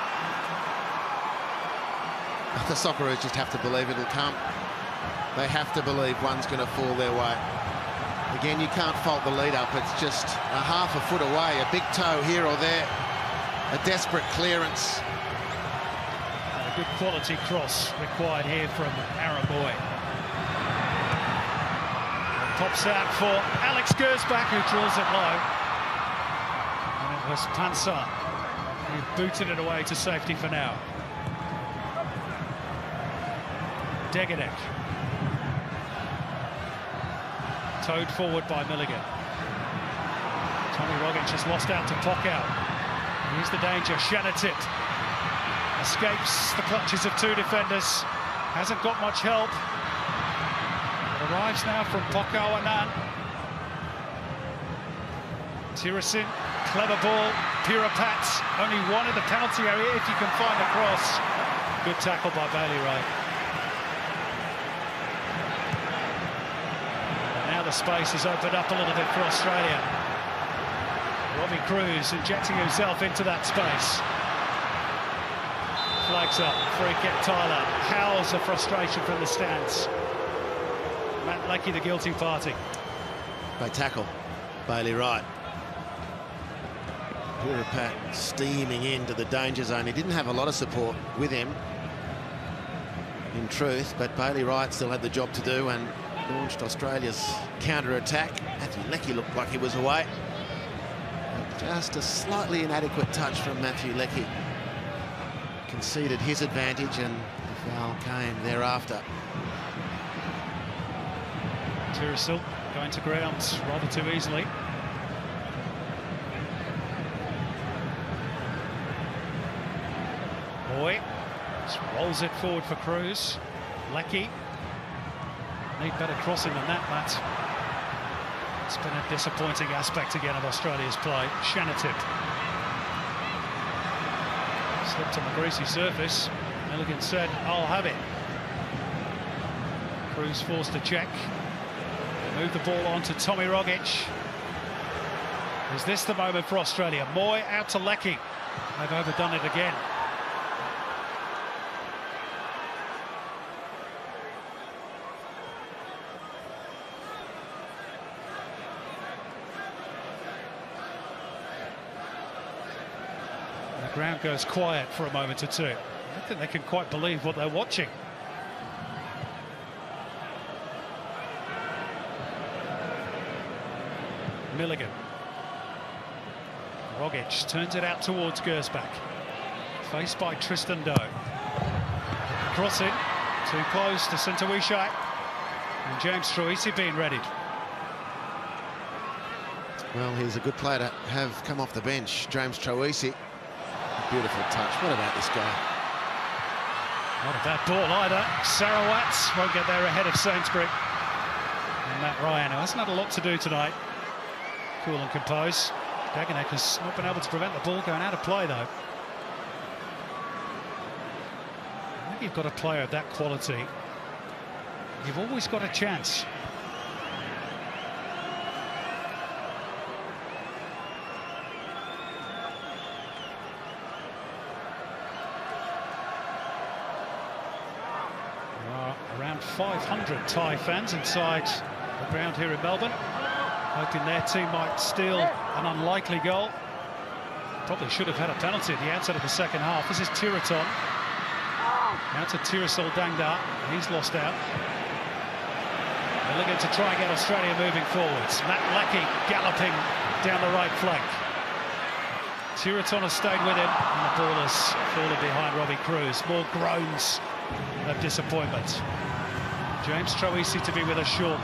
The Socceroos just have to believe it'll come. They have to believe one's going to fall their way. Again, you can't fault the lead-up. It's just a half a foot away, a big toe here or there, a desperate clearance. And a good quality cross required here from Aaron Moy. Pops out for Alex Gersbach, who drills it low. And it was Pansa who booted it away to safety for now. Degenek. Towed forward by Milligan. Tommy Rogic just lost out to Pockow. Here's the danger. Chanatip escapes the clutches of two defenders. Hasn't got much help. It arrives now from Pockow Anand. Tirasin, clever ball. Pirapat, only one in the penalty area if you can find a cross. Good tackle by Bailey Ray. The space has opened up a little bit for Australia. Robbie Cruz injecting himself into that space. Flags up, free kick Tyler. Howls of frustration from the stands. Matt Leckie the guilty party. They tackle Bailey Wright. Pirapat steaming into the danger zone. He didn't have a lot of support with him, in truth, but Bailey Wright still had the job to do and launched Australia's counter-attack. Matthew Leckie looked like he was away. Just a slightly inadequate touch from Matthew Leckie. Conceded his advantage and the foul came thereafter. Tirasil going to ground rather too easily. Boy just rolls it forward for Cruz. Leckie. Need better crossing than that, Matt. It's been a disappointing aspect again of Australia's play. Chanatip. Slipped on the greasy surface. Milligan said, I'll have it. Cruz forced to check. Move the ball on to Tommy Rogic. Is this the moment for Australia? Moy out to Leckie. They've overdone it again. The ground goes quiet for a moment or two. I don't think they can quite believe what they're watching. Milligan. Rogic turns it out towards Gersbach. Faced by Tristan Doe. Crossing, too close to Sintawishai. And James Troisi being readied. Well, he's a good player to have come off the bench, James Troisi. Beautiful touch. What about this guy? Not a bad ball either. Sarawat won't get there ahead of Sainsbury. And Matt Ryan, who hasn't had a lot to do tonight. Cool and composed. Degenek has not been able to prevent the ball going out of play, though. I think you've got a player of that quality. You've always got a chance. Around 500 Thai fans inside the ground here in Melbourne, hoping their team might steal an unlikely goal. Probably should have had a penalty at the outset of the second half. This is Tiraton. Now to Tirasil Dangda. He's lost out. Milligan to try and get Australia moving forwards. Matt Leckie galloping down the right flank. Tiraton has stayed with him, and the ball has fallen behind Robbie Cruz. More groans of disappointment. James Troisi to be with us shortly.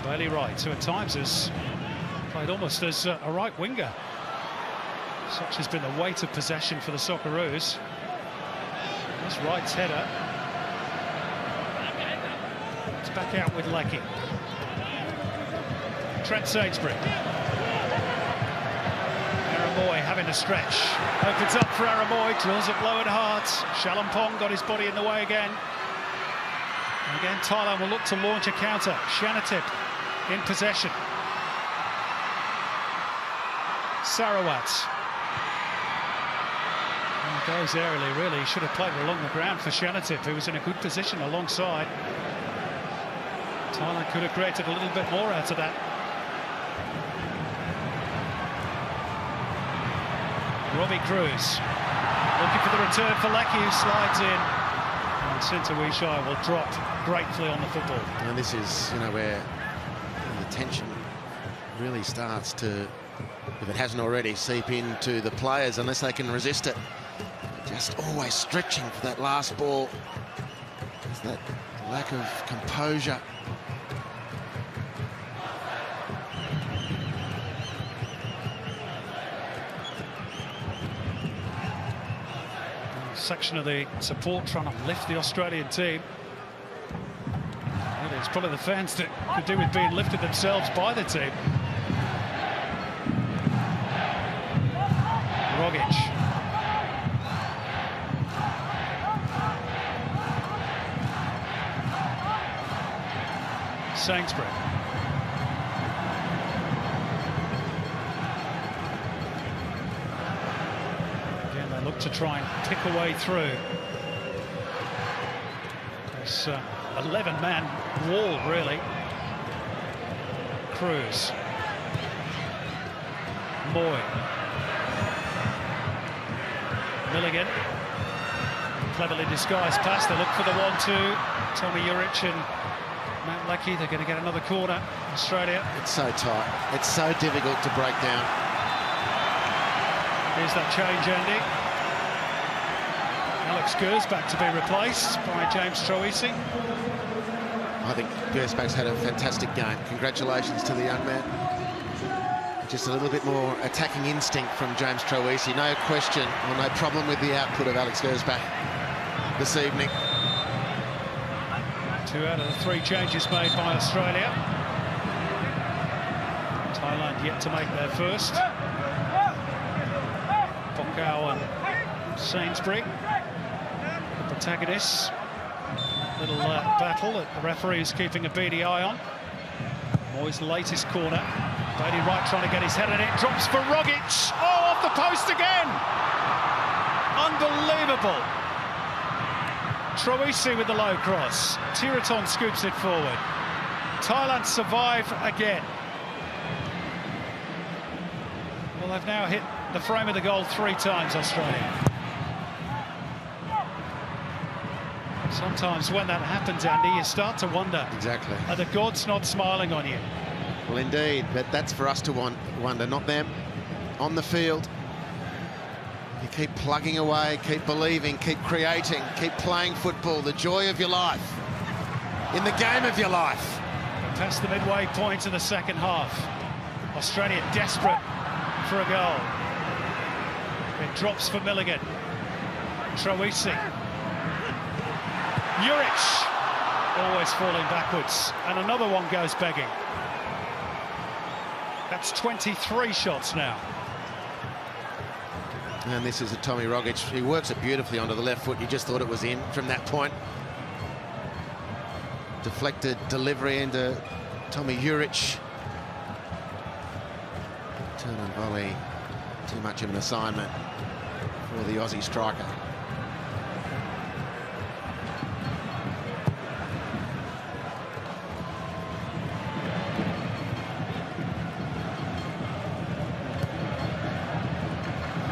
Bailey Wright, who at times has played almost as a right winger. Such has been the weight of possession for the Socceroos. That's Wright's header. It's back out with Leckie. Trent Sainsbury. Aramoy having a stretch. Opens up for Aramoy, drills it low and hard. Shalampong got his body in the way again. And again, Thailand will look to launch a counter. Shanatip in possession. Sarawat. Goes aerially, really. He should have played along the ground for Shanatip, who was in a good position alongside. Thailand could have created a little bit more out of that. Robbie Cruz looking for the return for Leckie, who slides in. And Sintawishai will drop gratefully on the football. And this is, you know, where the tension really starts to, if it hasn't already, seep into the players unless they can resist it. Just always stretching for that last ball. There's that lack of composure. Section of the support trying to lift the Australian team. Well, it's probably the fans that could do with being lifted themselves by the team. Rogic. Sainsbury. Again, they look to try and pick a way through. This 11-man wall, really. Cruz. Moy. Milligan. Cleverly disguised pass. They look for the 1-2. Tommy Juric and Matt Leckie, they're going to get another corner. Australia. It's so tight. It's so difficult to break down. Here's that change, Andy. Alex Gersbach to be replaced by James Troisi. I think Gersbach's had a fantastic game. Congratulations to the young man. Just a little bit more attacking instinct from James Troisi. No question or no problem with the output of Alex Gersbach this evening. 2 out of the 3 changes made by Australia. Thailand yet to make their first. Pokau and Sainsbury, the protagonists. Little battle that the referee is keeping a beady eye on. Moy's latest corner. Bailey Wright trying to get his head in it. Drops for Rogic. Oh, off the post again! Unbelievable. Troisi with the low cross. Tiraton scoops it forward. Thailand survive again. Well, they've now hit the frame of the goal 3 times, Australia. Sometimes when that happens, Andy, you start to wonder. Exactly. Are the gods not smiling on you? Well, indeed, but that's for us to wonder, not them. On the field, you keep plugging away, keep believing, keep creating, keep playing football, the joy of your life, in the game of your life. Past the midway point of the second half. Australia desperate for a goal. It drops for Milligan. Troisi. Juric. Always falling backwards. And another one goes begging. That's 23 shots now. And this is a Tommy Rogic. He works it beautifully onto the left foot. You just thought it was in from that point. Deflected delivery into Tommy Juric. Turn and volley. Too much of an assignment for the Aussie striker.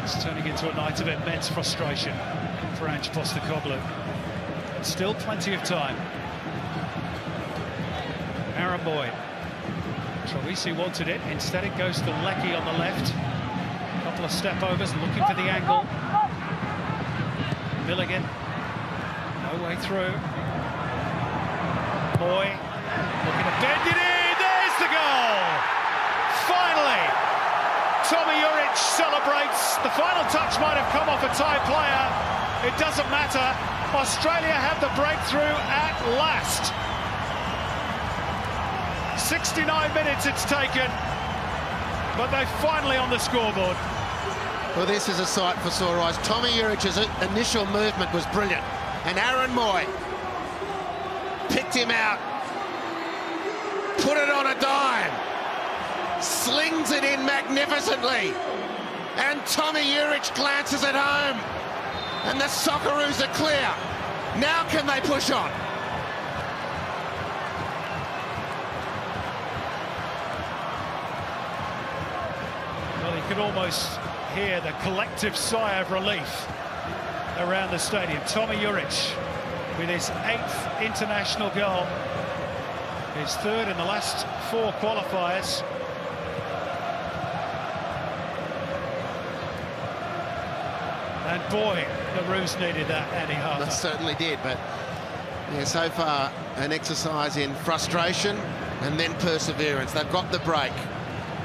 It's turning into a night of immense frustration for Ange Postecoglou. Still plenty of time. Aaron Boyd. Troisi wanted it. Instead it goes to Leckie on the left. A couple of step overs, looking for the angle. Milligan. No way through. Boy looking to bend it in. There's the goal! Finally! Tommy Juric celebrates. The final touch might have come off a Thai player. It doesn't matter. Australia have the breakthrough at last. 69 minutes it's taken, but they're finally on the scoreboard. Well, this is a sight for sore eyes. Tommy Juric's initial movement was brilliant, and Aaron Moy picked him out, put it on a dime, slings it in magnificently, and Tommy Juric glances at home, and the Socceroos are clear. Now can they push on? Well, you could almost hear the collective sigh of relief around the stadium. Tommy Juric with his 8th international goal, his 3rd in the last 4 qualifiers. And boy, the Roos needed that, Andy Harper. They certainly did, but yeah, so far an exercise in frustration and then perseverance. They've got the break.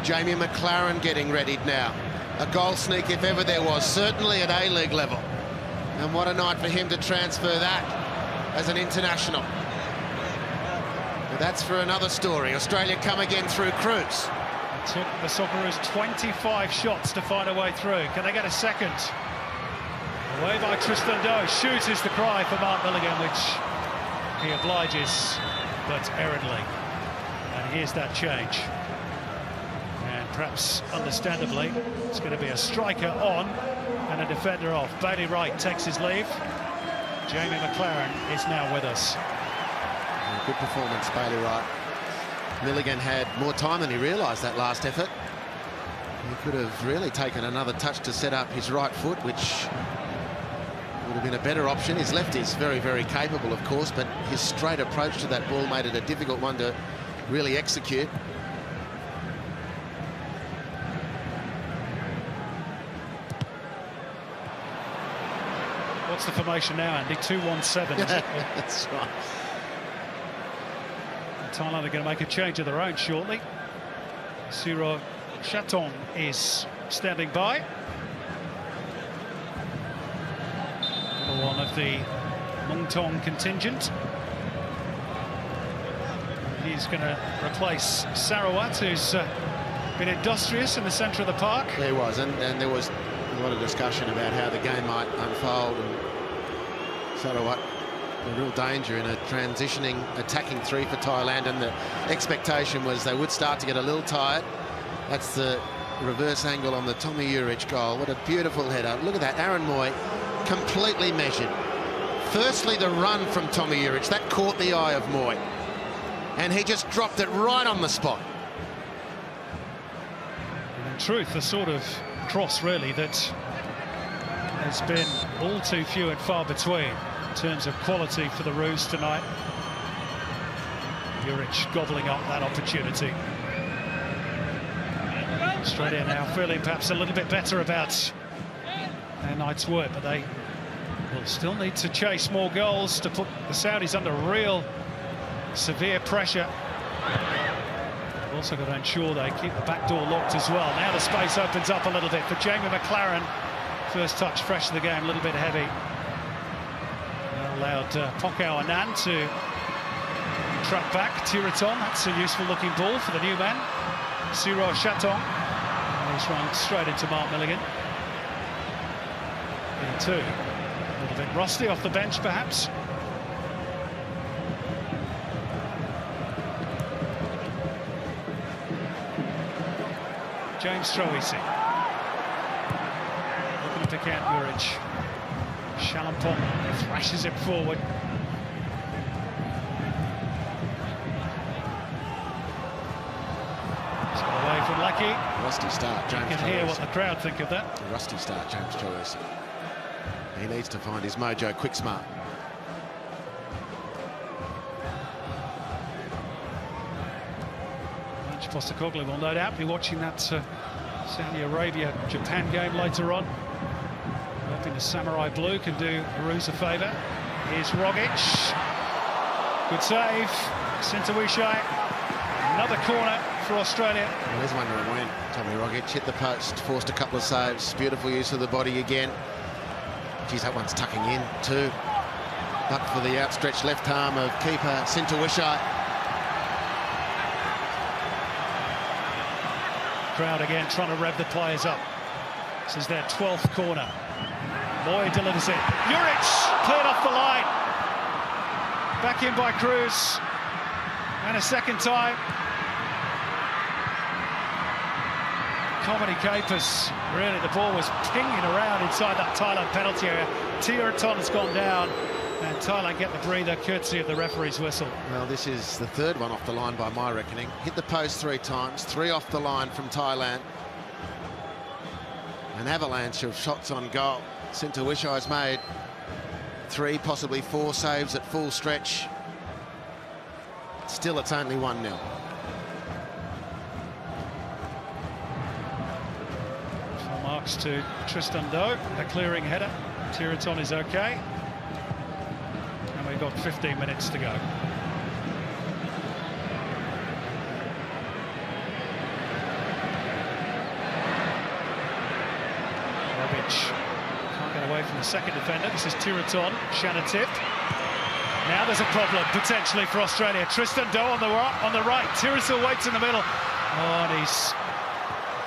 Jamie McLaren getting readied now. A goal sneak if ever there was, certainly at A-League level. And what a night for him to transfer that as an international. But that's for another story. Australia come again through Cruz. It took the Socceroos 25 shots to find a way through. Can they get a second? Away by Tristan Doe. Shoot is the cry for Mark Milligan, which he obliges, but errantly. And here's that change. And perhaps understandably, it's going to be a striker on and a defender off. Bailey Wright takes his leave. Jamie McLaren is now with us. Good performance, Bailey Wright. Milligan had more time than he realised that last effort. He could have really taken another touch to set up his right foot, which would have been a better option. His left is very, very capable, of course, but his straight approach to that ball made it a difficult one to really execute. What's the formation now, Andy? 2-1-7, is it? That's right. Thailand are going to make a change of their own shortly. Siro Chaton is standing by. One of the Mungtong contingent. He's going to replace Sarawat, who's been industrious in the centre of the park. There was, and there was a lot of discussion about how the game might unfold, and Sarawat in real danger in a transitioning attacking 3 for Thailand, and the expectation was they would start to get a little tired. That's the reverse angle on the Tommy Juric goal. What a beautiful header. Look at that, Aaron Moy completely measured. Firstly, the run from Tommy Juric, that caught the eye of Moy, and he just dropped it right on the spot. And in truth, the sort of cross really that has been all too few and far between in terms of quality for the Roos tonight. Juric gobbling up that opportunity. Australia now feeling perhaps a little bit better about their night's work, but they will still need to chase more goals to put the Saudis under real severe pressure. They've also got to ensure they keep the back door locked as well. Now the space opens up a little bit for Jamie McLaren. First touch fresh in the game, a little bit heavy. That allowed Pokao Anand to track back. Tiraton, that's a useful looking ball for the new man. Siro Chaton. He's run straight into Mark Milligan. Too. A little bit rusty off the bench, perhaps. James Troisi. Looking to pick out Juric. Chalampong thrashes it forward. It's got away from Leckie. Rusty start, James. You can hear what the crowd think of that. Rusty start, James Troisi. He needs to find his mojo quick smart. Postecoglou will no doubt be watching that Saudi Arabia-Japan game later on. Hoping the Samurai Blue can do Aruz a favour. Here's Rogic. Good save. Sintowishi. Another corner for Australia. Well, there's wondering when Tommy Rogic hit the post, forced a couple of saves. Beautiful use of the body again. Geez, that one's tucking in too. Up for the outstretched left arm of keeper Sintowishi. Crowd again trying to rev the players up. This is their 12th corner. Moy delivers it. Juric cleared off the line. Back in by Cruz. And a second time. Comedy capers. Really, the ball was pinging around inside that Thailand penalty area. Tiraton's gone down. And Thailand get the breather courtesy of the referee's whistle. Well, this is the third one off the line by my reckoning. Hit the post 3 times, 3 off the line from Thailand. An avalanche of shots on goal. Sintowishi's made 3, possibly 4 saves at full stretch. Still, it's only 1-0. Full marks to Tristan Doe. A clearing header. Tiraton is okay. We've got 15 minutes to go. Rogic can't get away from the second defender. This is Tiraton, Shannon-Tip. Now there's a problem potentially for Australia. Tristan Doe on the right. Tiraton waits in the middle. Oh, and he's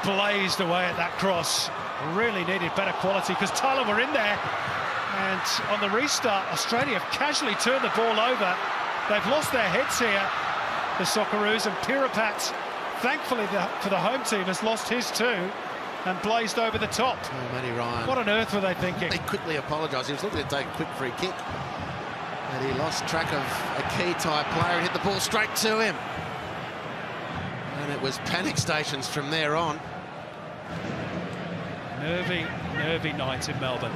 blazed away at that cross. Really needed better quality because Thailand were in there. And on the restart, Australia have casually turned the ball over. They've lost their heads here, the Socceroos, and Pirapat, thankfully for the home team, has lost his too and blazed over the top. Oh, Matty Ryan. What on earth were they thinking? They quickly apologised. He was looking to take a quick free kick. And he lost track of a key type player and hit the ball straight to him. And it was panic stations from there on. Nervy night in Melbourne.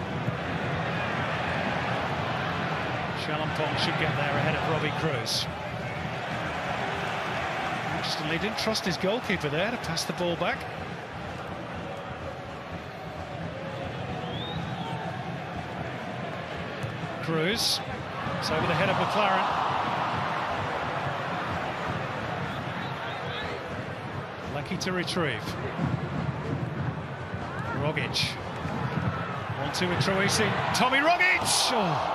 Chalampong should get there ahead of Robbie Cruz. Interestingly, didn't trust his goalkeeper there to pass the ball back. Cruz. It's over the head of McLaren. Lucky to retrieve. Rogic. 1-2 with Troisi. Tommy Rogic! Oh.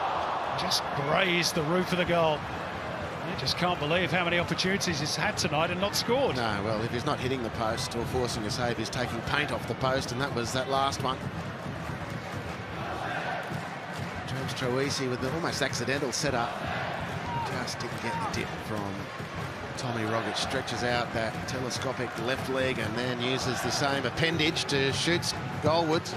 Just grazed the roof of the goal. I just can't believe how many opportunities he's had tonight and not scored. No, well, if he's not hitting the post or forcing a save, he's taking paint off the post, and that was that last one. James Troisi with the almost accidental setup. Just didn't get the dip from Tommy Rogic. Stretches out that telescopic left leg and then uses the same appendage to shoot goalwards.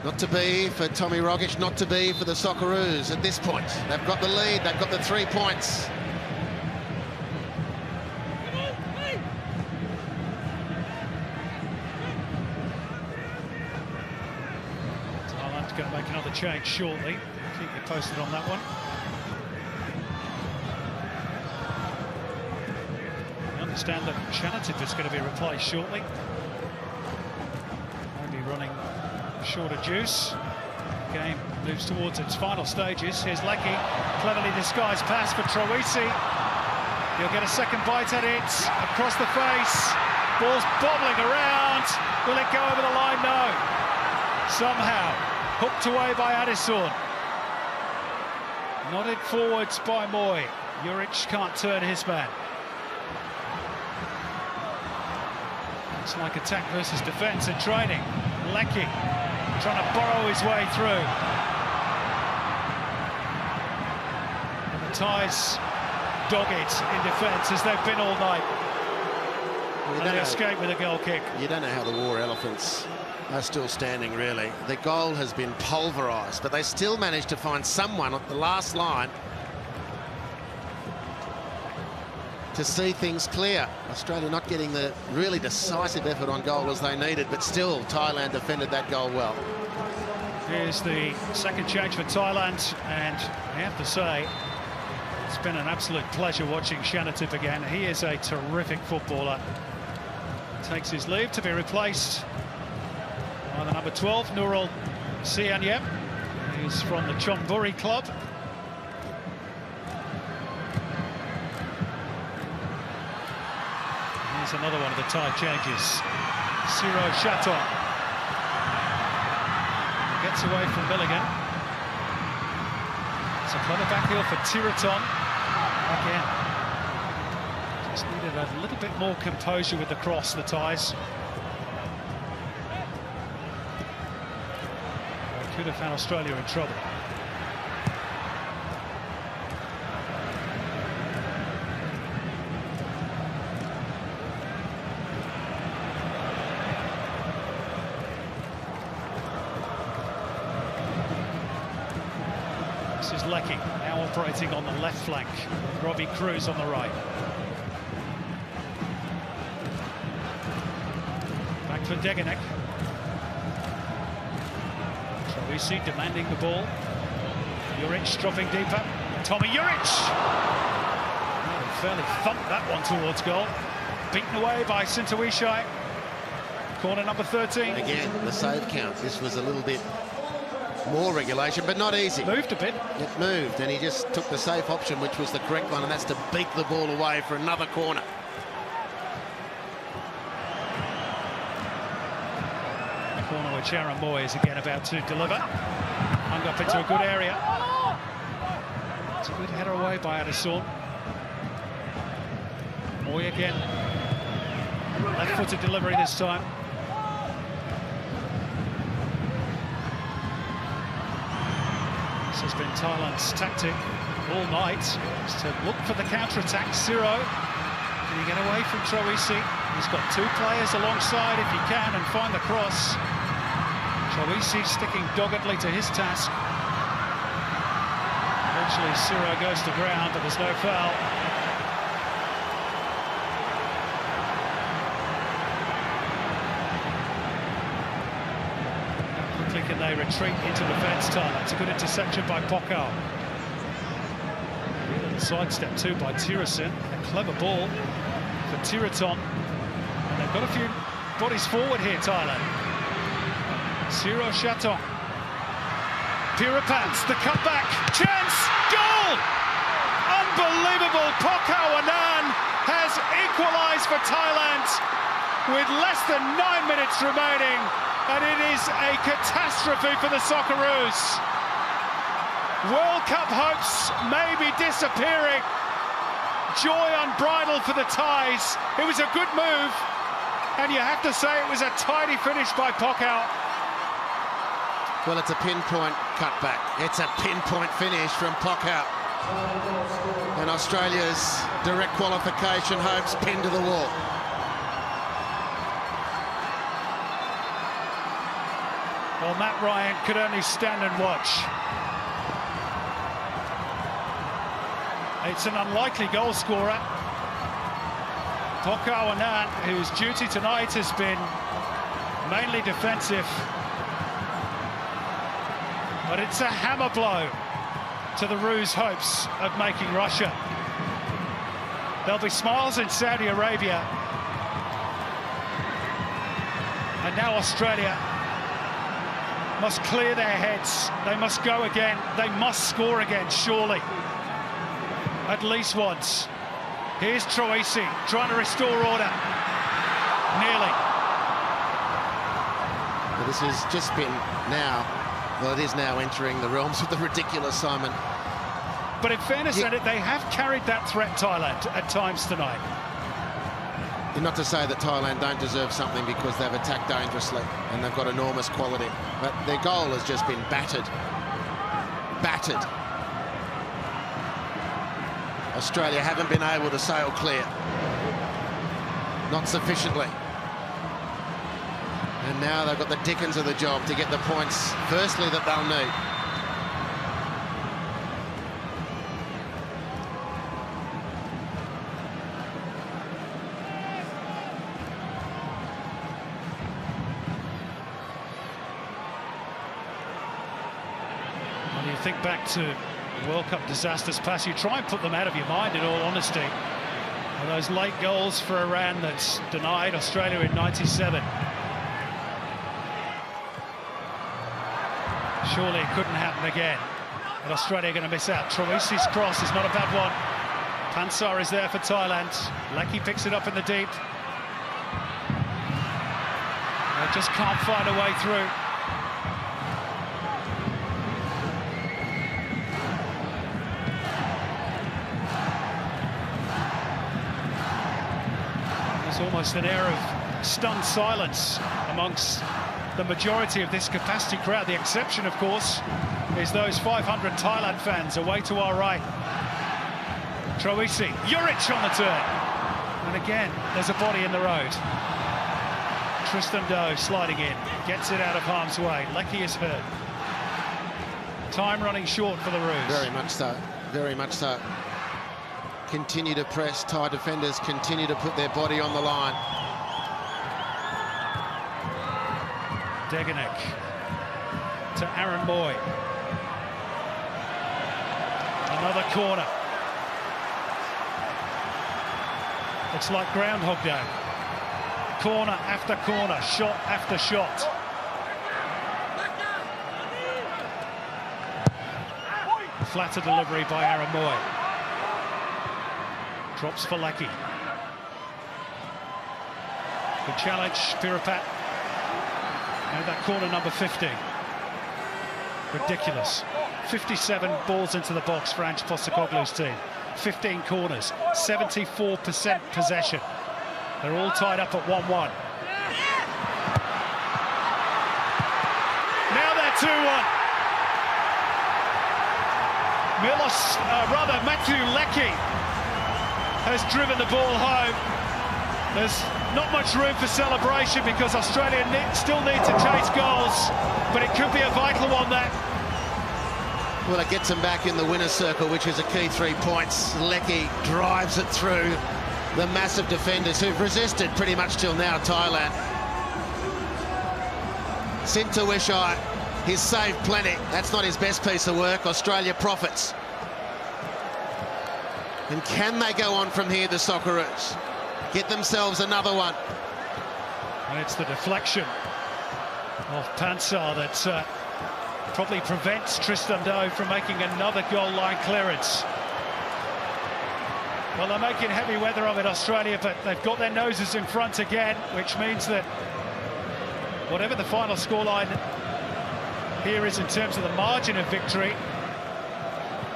Not to be for Tommy Rogic, not to be for the Socceroos at this point. They've got the lead, they've got the 3 points. Thailand's going to make another change shortly. Keep you posted on that one. I understand that Shannon-Tip is going to be replaced shortly. Maybe running short of juice. Game moves towards its final stages. Here's Leckie, cleverly disguised pass for Troisi. He'll get a second bite at it, across the face. Ball's bobbling around. Will it go over the line? No. Somehow, hooked away by Addison. Nodded forwards by Moy. Juric can't turn his man. It's like attack versus defence in training. Leckie trying to burrow his way through. And the Thais dog it in defence as they've been all night. And they escape with a goal kick. You don't know how the War Elephants are still standing, really. The goal has been pulverised, but they still managed to find someone at the last line to see things clear. Australia not getting the really decisive effort on goal as they needed, but still Thailand defended that goal well. Here's the second change for Thailand, and I have to say, it's been an absolute pleasure watching Chanathip again. He is a terrific footballer. Takes his leave to be replaced by the number 12, Nurul Sianyep. He's from the Chonburi club. Here's another one of the Thai changes. Siro Shaton gets away from Milligan. It's a clever backheel for Tiraton. Again, just needed a little bit more composure with the cross, the Thais. They could have found Australia in trouble. This is Leckie, now operating on the left flank, with Robbie Cruz on the right. Back for Degenek. Troisi demanding the ball. Juric dropping deeper. Tommy Juric! Fairly thumped that one towards goal. Beaten away by Sintowishi. Corner number 13. Again, the save count. This was a little bit more regulation, but not easy. Moved a bit. It moved, and he just took the safe option, which was the correct one, and that's to beat the ball away for another corner. The corner which Aaron Moy is again about to deliver. Hung up into a good area. It's a good header away by Addison. Moy again. Left-footed delivery this time. This has been Thailand's tactic all night, is to look for the counter-attack. Siro, can he get away from Troisi? He's got two players alongside if he can, and find the cross. Troisi sticking doggedly to his task. Eventually Siro goes to ground, but there's no foul. Can they retreat into defence time? That's a good interception by Pokao. Sidestep too by Tirasin. A clever ball for Tiraton. And they've got a few bodies forward here, Thailand. Siro Shaton. Pirapats, the cutback. Chance! Goal! Unbelievable! Pokao Annan has equalised for Thailand with less than 9 minutes remaining. And it is a catastrophe for the Socceroos. World Cup hopes may be disappearing. Joy unbridled for the Thais. It was a good move, and you have to say it was a tidy finish by Pokao. Well, it's a pinpoint cutback. It's a pinpoint finish from Pokao. And Australia's direct qualification hopes pinned to the wall. Well, Matt Ryan could only stand and watch. It's an unlikely goal scorer. Pokao Annan, whose duty tonight has been mainly defensive. But it's a hammer blow to the Roos' hopes of making Russia. There'll be smiles in Saudi Arabia. And now Australia must clear their heads. They must go again. They must score again, surely. At least once. Here's Troisi trying to restore order. Nearly. Well, this has just been now, well, it is now entering the realms of the ridiculous, Simon. But in fairness, they have carried that threat, Thailand, at times tonight. Not to say that Thailand don't deserve something because they've attacked dangerously and they've got enormous quality, but their goal has just been battered. Battered. Australia haven't been able to sail clear. Not sufficiently. And now they've got the dickens of the job to get the points, firstly, that they'll need. think back to World Cup disasters past, you try and put them out of your mind, in all honesty. And those late goals for Iran that's denied Australia in '97. Surely it couldn't happen again. And Australia are going to miss out. Troisi's cross is not a bad one. Pansar is there for Thailand. Leckie picks it up in the deep. They just can't find a way through. There's almost an air of stunned silence amongst the majority of this capacity crowd. The exception, of course, is those 500 Thailand fans away to our right. Troisi, Juric on the turn. And again, there's a body in the road. Tristan Doe sliding in, gets it out of harm's way. Leckie is hurt. Time running short for the Roos. Very much so, very much so. Continue to press, Thai defenders continue to put their body on the line. Degenek to Aaron Moy. Another corner. It's like Groundhog Day. Corner after corner, shot after shot. Flatter delivery by Aaron Moy. Drops for Leckie. Good challenge, Pirapat. And that corner number 15. Ridiculous. 57 balls into the box for Ange Postecoglou's team. 15 corners, 74% possession. They're all tied up at 1-1. Now they're 2-1. Matthew Leckie has driven the ball home. There's not much room for celebration because Australia still need to chase goals, but it could be a vital one, that. Well, it gets them back in the winner's circle, which is a key 3 points. Leckie drives it through the massive defenders who've resisted pretty much till now, Thailand. Sintawishai, he's saved plenty. That's not his best piece of work. Australia profits. And can they go on from here, the Socceroos? Get themselves another one. And it's the deflection of Pansar that probably prevents Tristan Doe from making another goal line clearance. Well, they're making heavy weather of it, Australia, but they've got their noses in front again, which means that whatever the final scoreline here is in terms of the margin of victory,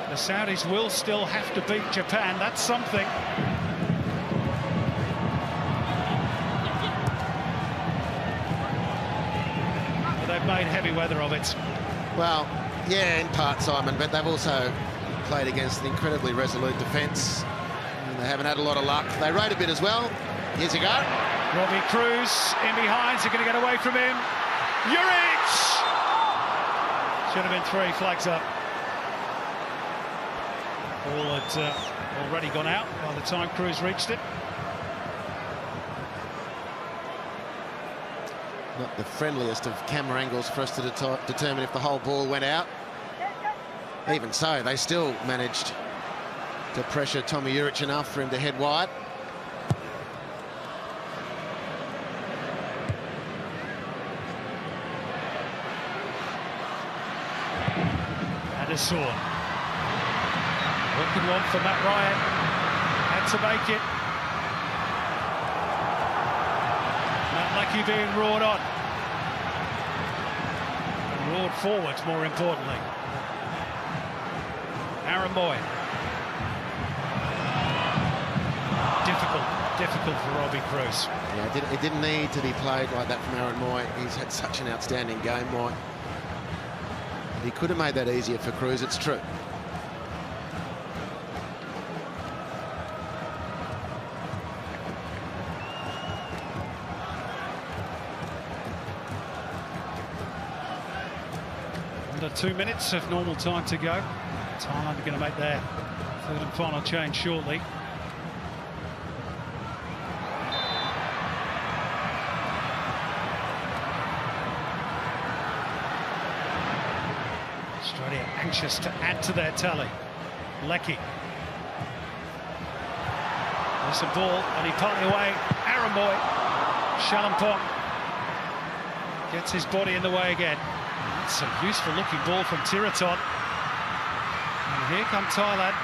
the Saudis will still have to beat Japan. That's something. But they've made heavy weather of it. Well, yeah, in part, Simon, but they've also played against an incredibly resolute defence. They haven't had a lot of luck. They rode a bit as well. Here's a go. Robbie Cruz in behind, so going to get away from him. Juric! Should have been 3, flags up. Ball had already gone out by the time Cruz reached it. Not the friendliest of camera angles for us to determine if the whole ball went out. Even so, they still managed to pressure Tommy Juric enough for him to head wide. Addison. Looking one for Matt Ryan. Had to make it. Matt Leckie being roared on. And roared forward, more importantly. Aaron Moy. Difficult for Robbie Cruz. Yeah, it didn't need to be played like that from Aaron Moy. He's had such an outstanding game, Moy. He could have made that easier for Cruz, it's true. Under 2 minutes of normal time to go. Thailand are going to make their third and final change shortly. Australia anxious to add to their tally. Leckie. There's a ball, and he partly away. Aramboy. Shalampong gets his body in the way again. That's a useful-looking ball from Tiraton. And here come Thailand.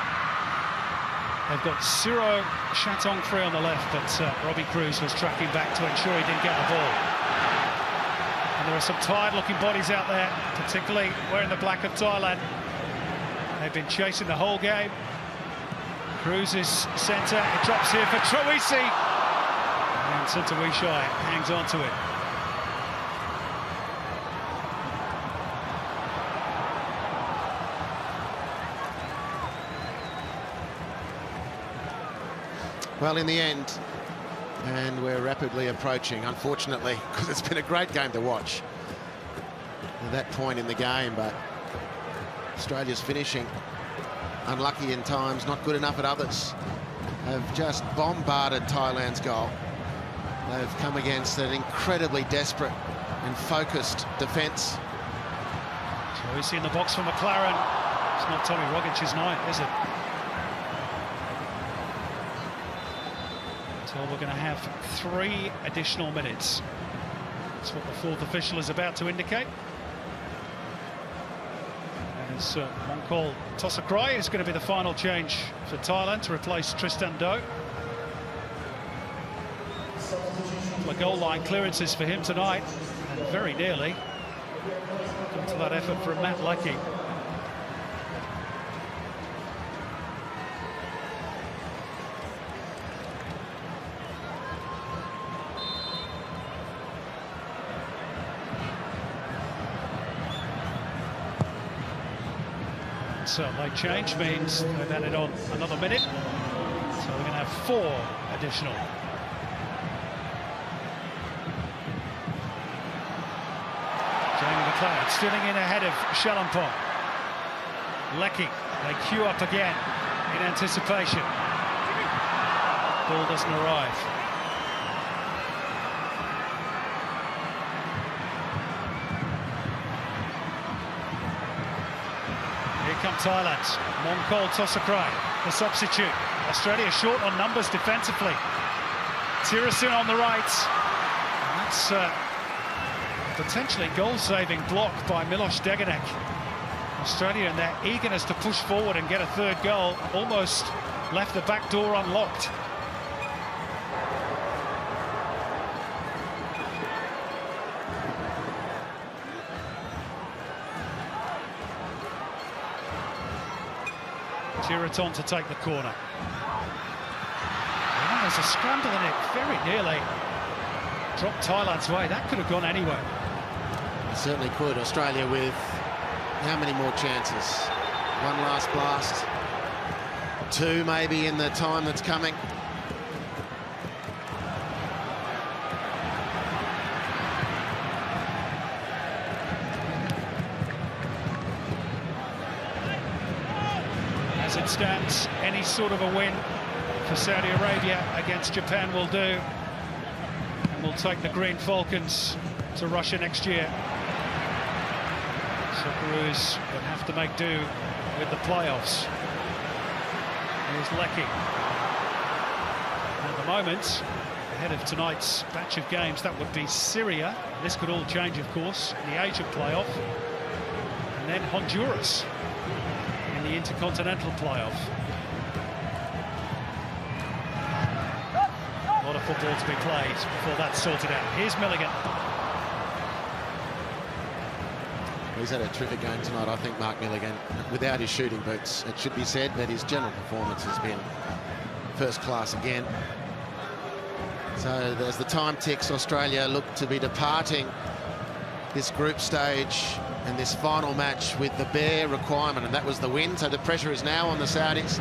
They've got Siro Chatong free on the left, but Robbie Cruz was tracking back to ensure he didn't get the ball. And there are some tired-looking bodies out there, particularly wearing the black of Thailand. They've been chasing the whole game. Cruz is centre, it drops here for Troisi. And Sintawishai hangs on to it. Well, in the end, and we're rapidly approaching, unfortunately, because it's been a great game to watch at that point in the game, but Australia's finishing unlucky in times, not good enough at others. Have just bombarded Thailand's goal. They've come against an incredibly desperate and focused defence. So we see in the box for McLaren. It's not Tommy Rogic's night, is it? So we're going to have 3 additional minutes. That's what the fourth official is about to indicate. As Mongkol Tosakrai is going to be the final change for Thailand to replace Tristan Do. The goal line clearances for him tonight, and very nearly come to that effort from Matt Leckie. So late change means they've added on another minute, so we're going to have 4 additional. Jamie McLeod stealing in ahead of Shalampong. Leckie, they queue up again in anticipation. Ball doesn't arrive. Come Thailand. Mongkol Tosakrai, the substitute. Australia short on numbers defensively. Tirasun on the right. And that's potentially goal-saving block by Miloš Degenek. Australia, in their eagerness to push forward and get a third goal, almost left the back door unlocked. Tiraton to take the corner. Oh, there's a scramble in it, very nearly dropped Thailand's way. That could have gone anywhere. It certainly could. Australia with how many more chances? 1 last blast, 2 maybe in the time that's coming. As it stands, any sort of a win for Saudi Arabia against Japan will do. And we'll take the Green Falcons to Russia next year. Socceroos will have to make do with the playoffs. Here's Leckie. At the moment, ahead of tonight's batch of games, that would be Syria. This could all change, of course, in the Asia playoff. And then Honduras in the Intercontinental playoff. A lot of football to be played before that's sorted out. Here's Milligan. He's had a terrific game tonight, I think, Mark Milligan. Without his shooting boots, it should be said that his general performance has been first class again. So as the time ticks, Australia look to be departing this group stage and this final match with the bare requirement, and that was the win. So the pressure is now on the Saudis.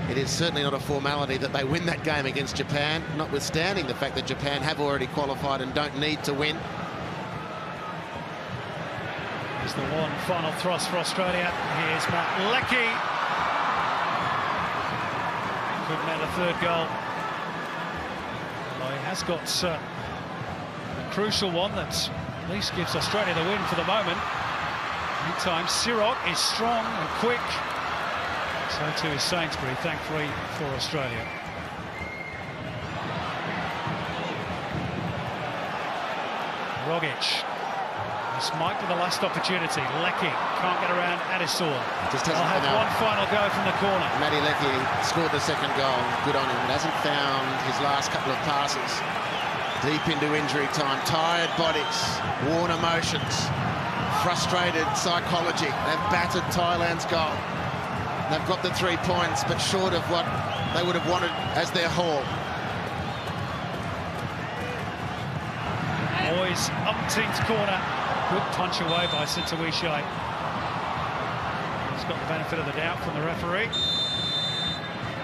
It is certainly not a formality that they win that game against Japan, notwithstanding the fact that Japan have already qualified and don't need to win. Here's the one final thrust for Australia. Here's Matt Leckie. Couldn't add a third goal. Well, he has got a crucial one that at least gives Australia the win for the moment. Meantime, Sirok is strong and quick. So too is Sainsbury, thankfully for Australia. Rogic. This might be the last opportunity. Lecky can't get around Adesor. They'll have one final go from the corner. Matty Lecky scored the second goal. Good on him. But hasn't found his last couple of passes. Deep into injury time. Tired bodies. Worn emotions. Frustrated psychology. They've battered Thailand's goal. They've got the 3 points, but short of what they would have wanted as their haul. Boys, umpteenth corner. Good punch away by Sintuishai. He's got the benefit of the doubt from the referee,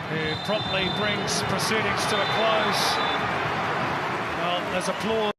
who promptly brings proceedings to a close. Well, there's applause.